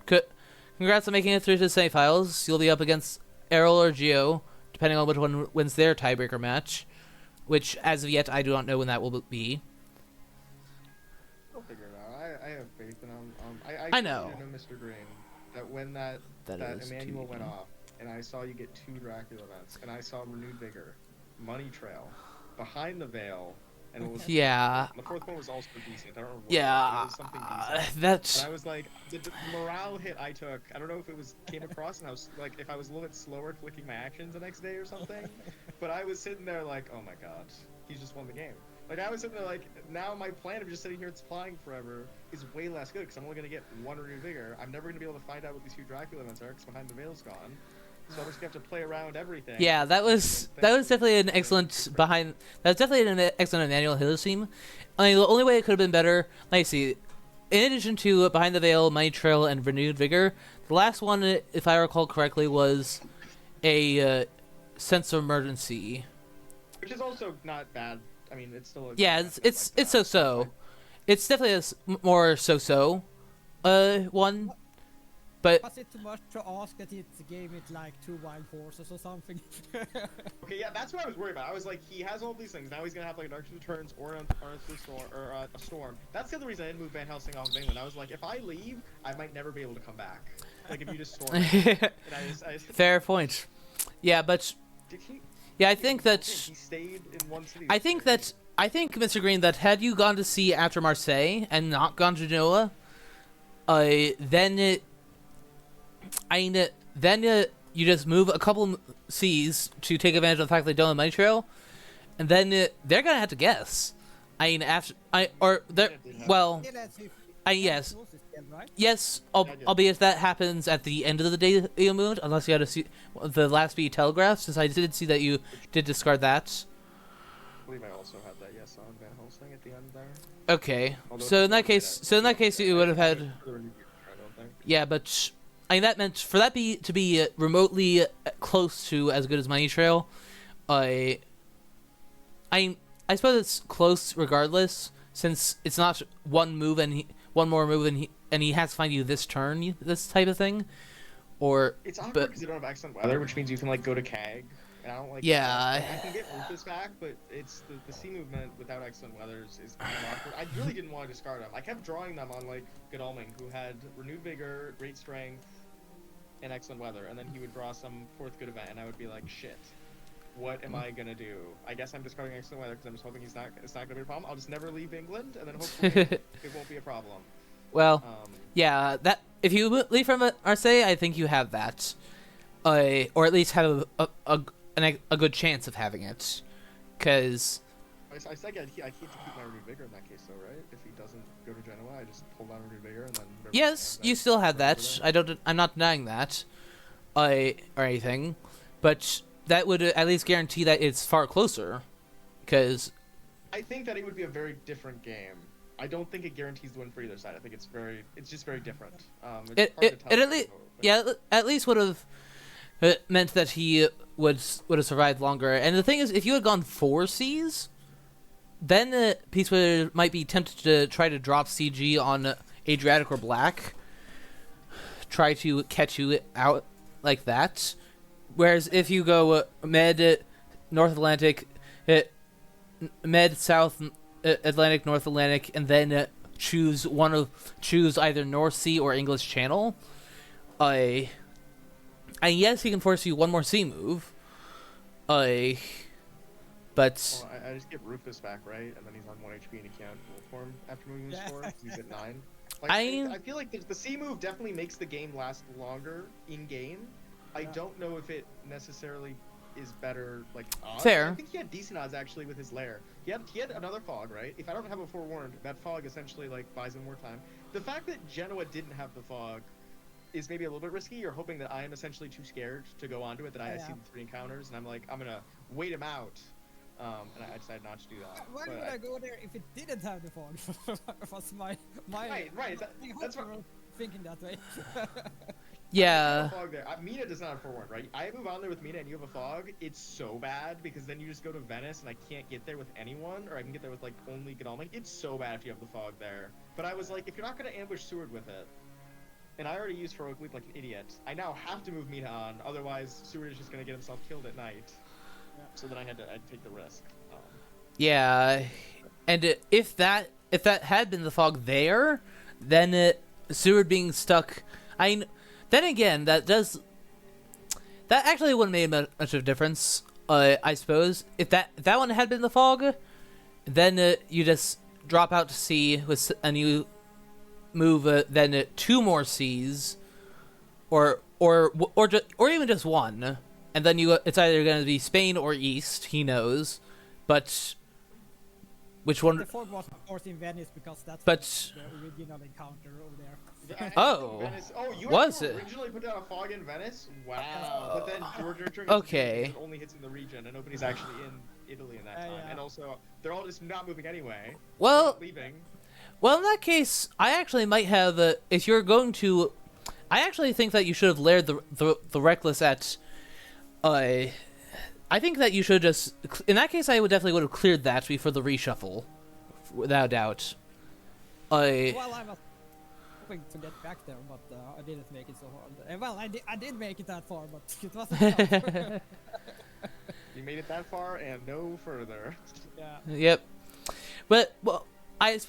congrats on making it through to the semifinals. You'll be up against Errol or Gio, depending on which one wins their tiebreaker match, which as of yet I do not know when that will be. We'll figure it out. I have faith in him. I know. Mistergreen, that when that Emmanuel went off, and I saw you get 2 Dracula events, and I saw Renewed Vigor, Money Trail, Behind the Veil, and it was the 4th one was also decent. I don't remember. It was something decent. That's. And I was like, the morale hit I took. I don't know if it came across, and I was like, if I was a little bit slower clicking my actions the next day or something, but I was sitting there like, oh my god, he just won the game. Like I was sitting there like, now my plan of just sitting here supplying forever is way less good because I'm only gonna get 1 Renewed Vigor. I'm never gonna be able to find out what these 2 Dracula events are because Behind the Veil's gone. So I'm just gonna have to play around everything. Yeah, that was definitely an excellent Emmanuel Hiller team. I mean, the only way it could have been better. Let me see. In addition to Behind the Veil, Money Trail, and Renewed Vigor, the last one, if I recall correctly, was a Sense of Emergency, which is also not bad. I mean, it's still. It's so. It's definitely a more so one. But was it too much to ask that it gave it like 2 wild horses or something? Okay, yeah, that's what I was worried about. I was like, he has all these things. Now he's gonna have like a Dark Returns or a Storm. That's the other reason I didn't move Van Helsing off of England. I was like, if I leave, I might never be able to come back. Like if you just storm. Fair point. Yeah, but I think that he stayed in one city. I think Mistergreen, that had you gone to sea after Marseille and not gone to Genoa, then you just move a couple seas to take advantage of the fact they don't have Money Trail, and then they're gonna have to guess. Yes. Still, right? Yes, albeit that happens at the end of the day you moved, unless you had to see the last be telegraphed, since I did see that you did discard that. I believe I also had that, yes, on Van Helsing at the end there. Okay. So in that case you would have had... Yeah, but I mean, that meant for that to be remotely close to as good as Money Trail, I suppose it's close regardless, since it's not one move and one more move and he has to find you this turn, this type of thing, or. It's awkward because you don't have excellent weather, which means you can like go to CAG. And I don't like. Yeah. I can get Rufus back, but it's the C movement without excellent weather is kind of awkward. I really didn't want to discard them. I kept drawing them on like Godalming, who had renewed vigor, great strength, and excellent weather, and then he would draw some fourth good event, and I would be like, shit. What am I gonna do? I guess I'm discarding excellent weather because I'm just hoping it's not gonna be a problem. I'll just never leave England, and then hopefully it won't be a problem. Well, yeah, that if you leave from Marseille, I think you have that, or at least have a good chance of having it, because. I think I keep to keep my renewed vigor in that case, though, right? If he doesn't go to Genoa, I just pull down renewed vigor and then. Yes, you still have that. I'm not denying that, or anything, but. That would at least guarantee that it's far closer, because... I think that it would be a very different game. I don't think it guarantees the win for either side. I think it's just very different. At least would have meant that he would have survived longer. And the thing is, if you had gone 4 Cs, then PizzaWizard might be tempted to try to drop CG on Adriatic or Black, try to catch you out like that. Whereas if you go Med, North Atlantic, Med, South Atlantic, North Atlantic, and then choose either North Sea or English Channel, and yes, he can force you one more sea move, but... Well, I just get Rufus back, right? And then he's on 1 HP and he can't roll for him after moving his score. He's at 9. Like, I feel like the sea move definitely makes the game last longer in-game. I don't know if it necessarily is better, like, odds. Fair. I think he had decent odds, actually, with his lair. He had another fog, right? If I don't have a forewarned, that fog essentially, like, buys him more time. The fact that Genoa didn't have the fog is maybe a little bit risky. You're hoping that I am essentially too scared to go onto it, that I see the 3 encounters, and I'm like, I'm gonna wait him out. And I decided not to do that. Why would I go there if it didn't have the fog? Was my right. That's what thinking that way. Yeah. Fog there. Mina does not have forewarned, right? I move on there with Mina and you have a fog. It's so bad because then you just go to Venice and I can't get there with anyone, or I can get there with like only Godalming. It's so bad if you have the fog there. But I was like, if you're not gonna ambush Seward with it, and I already used Heroic Leap like an idiot, I now have to move Mina on. Otherwise, Seward is just gonna get himself killed at night. Yeah. So then I'd take the risk. Yeah, and if that had been the fog there, then Seward being stuck. Then again, that actually wouldn't have made much of a difference. I suppose if that one had been the fog, then you just drop out to sea with and you move then 2 more seas, or even just 1, and then it's either going to be Spain or East. He knows, but which one? The fog was of course in Venice because that's the original encounter over there. You was it? Originally put down a fog in Venice? Wow. But then Georgia only hits in the region, and nobody's actually in Italy in that time. Yeah. And also, they're all just not moving anyway. Well, leaving. Well, in that case, I actually might have. If you're going to, I actually think that you should have layered the Reckless at. I think that you should just. In that case, I would have cleared that before the reshuffle, without doubt. Well, I was hoping to get back there, but I didn't make it so hard. Well, I did make it that far, but it wasn't enough. You made it that far and no further. Yeah. Yep. But at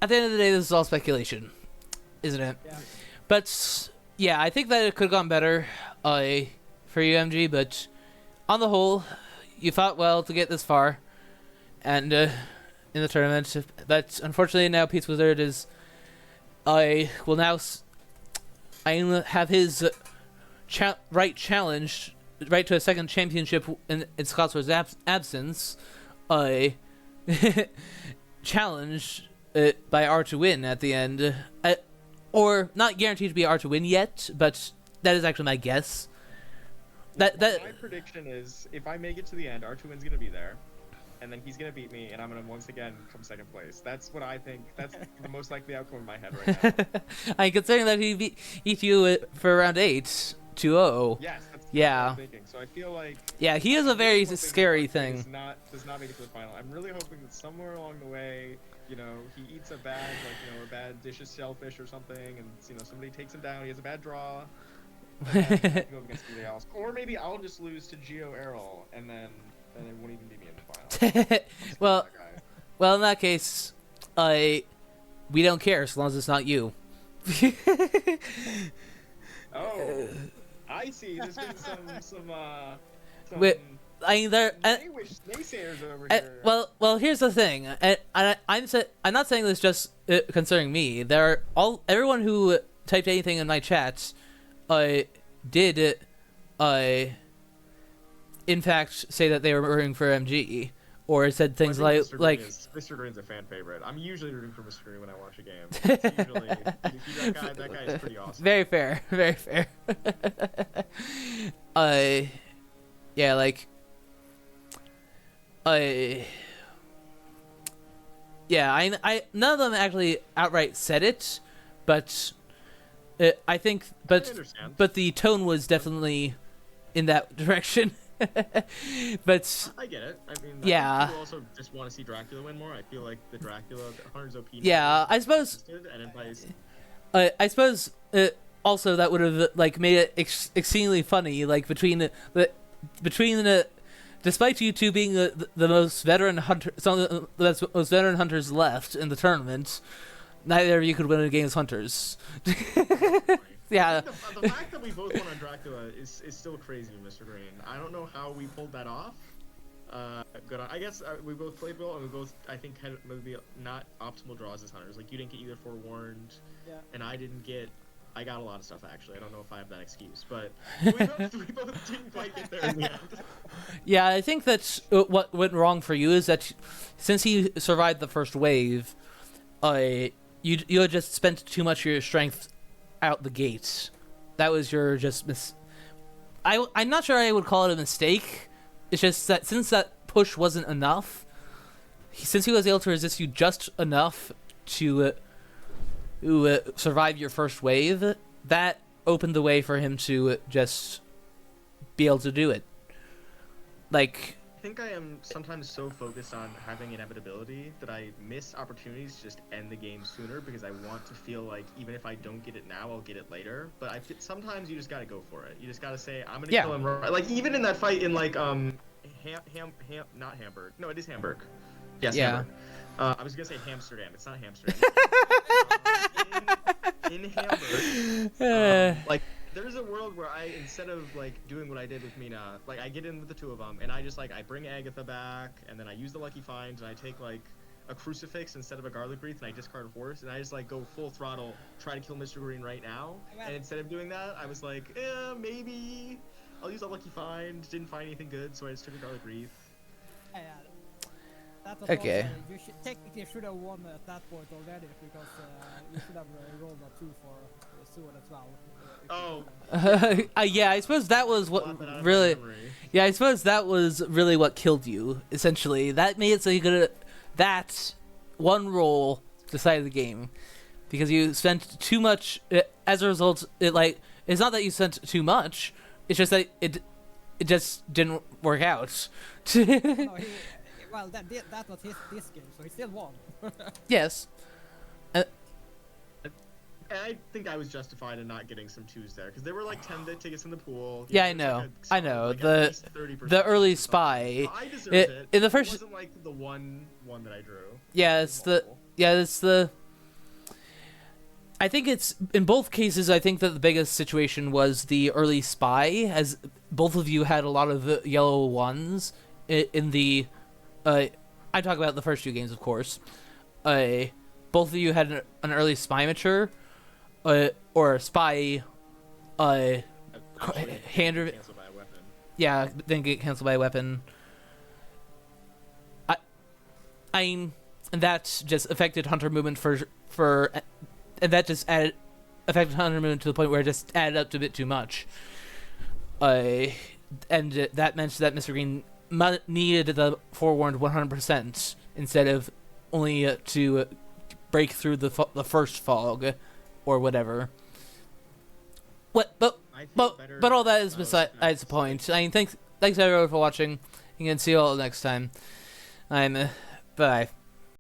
the end of the day, this is all speculation, isn't it? Yeah. But yeah, I think that it could have gone better, for you, MG. But on the whole, you fought well to get this far, and in the tournament. But unfortunately, now PizzaWizard is. I will now have his right to a second championship in Scotsward's absence. Challenge by R to win at the end, or not guaranteed to be R to win yet, but that is actually my guess. My prediction is if I make it to the end, R2Win's gonna be there, and then he's gonna beat me, and I'm gonna once again come second place. That's what I think. That's the most likely outcome in my head right now. I'm considering that he beat you for round 8, 2-0. Yes. That's yeah. what I'm thinking. So I feel like. Yeah, he is a very scary thing. Does not make it to the final. I'm really hoping that somewhere along the way, he eats a bad, a bad dish of shellfish or something, and somebody takes him down. He has a bad draw. Go against somebody else, or maybe I'll just lose to Geo Errol, and then it won't even be me in the final. well, in that case, we don't care as long as it's not you. Oh, I see. There's been some naysayers over here. Well, here's the thing. I'm not saying this just concerning me. Everyone who typed anything in my chat did in fact say that they were rooting for MG, or said things like Mistergreen's a fan favorite. I'm usually rooting for Mistergreen when I watch a game. It's usually that guy is pretty awesome. Very fair. I none of them actually outright said it, but I think, but the tone was definitely in that direction. But I get it. I mean, yeah. People also just want to see Dracula win more. I feel like the Hunter's OP. Yeah, I suppose. I suppose also that would have made it exceedingly funny, between the despite you two being the most veteran hunter, some of the most veteran hunters left in the tournament, neither of you could win against hunters. Yeah. The fact that we both won on Dracula is still crazy, Mr. Green. I don't know how we pulled that off. Good on. I guess we both played well, and we both, I think, had maybe not optimal draws as hunters. You didn't get either forewarned, and I got a lot of stuff, actually. I don't know if I have that excuse, but we both didn't quite get there in the end. Yeah, I think that's what went wrong for you, is that since he survived the first wave, you had just spent too much of your strength out the gates. That was your I'm not sure I would call it a mistake. It's just that since that push wasn't enough, since he was able to resist you just enough to survive your first wave, that opened the way for him to just be able to do it. I think I am sometimes so focused on having inevitability that I miss opportunities to just end the game sooner, because I want to feel like even if I don't get it now, I'll get it later. But sometimes you just gotta go for it. You just gotta say, I'm gonna kill him right. Even in that fight in not Hamburg. No, it is Hamburg. Yes, yeah. Hamburg. I was gonna say Amsterdam. It's not Amsterdam. in Hamburg, there's a world where instead of doing what I did with Mina, I get in with the two of them, and I just I bring Agatha back, and then I use the lucky find, and I take a crucifix instead of a garlic wreath, and I discard a horse, and I just go full throttle, try to kill Mr. Green right now. And instead of doing that, I was maybe I'll use a lucky find. Didn't find anything good, so I just took a garlic wreath. That was okay. Also, you technically should have won at that point already, because you should have rolled a 2 for the sword as well. Yeah, I suppose that was what really. Yeah, I suppose that was really what killed you. Essentially, that made it so you could. That one roll decided the game, because you spent too much. As a result, it's not that you spent too much. It's just that it just didn't work out. Well, that was this game, so he still won. Yes. And I think I was justified in not getting some 2s there, because there were 10 tickets in the pool. Yeah, I know. I know. The early spy. I deserved it. In the first. It wasn't the one that I drew. Yeah, it's the. I think it's in both cases. I think that the biggest situation was the early spy, as both of you had a lot of yellow ones in the. I talk about the first 2 games, of course. Both of you had an early spy mature, or a spy, hand. Cancelled by a weapon. Yeah, then get canceled by a weapon. and that just affected Hunter movement and that just affected Hunter movement to the point where it just added up to a bit too much. And that meant that Mr. Green needed the forewarned 100% instead of only to break through the first fog or whatever. But all that is besides the point. I mean, thanks everyone for watching. You can see you all next time. Bye.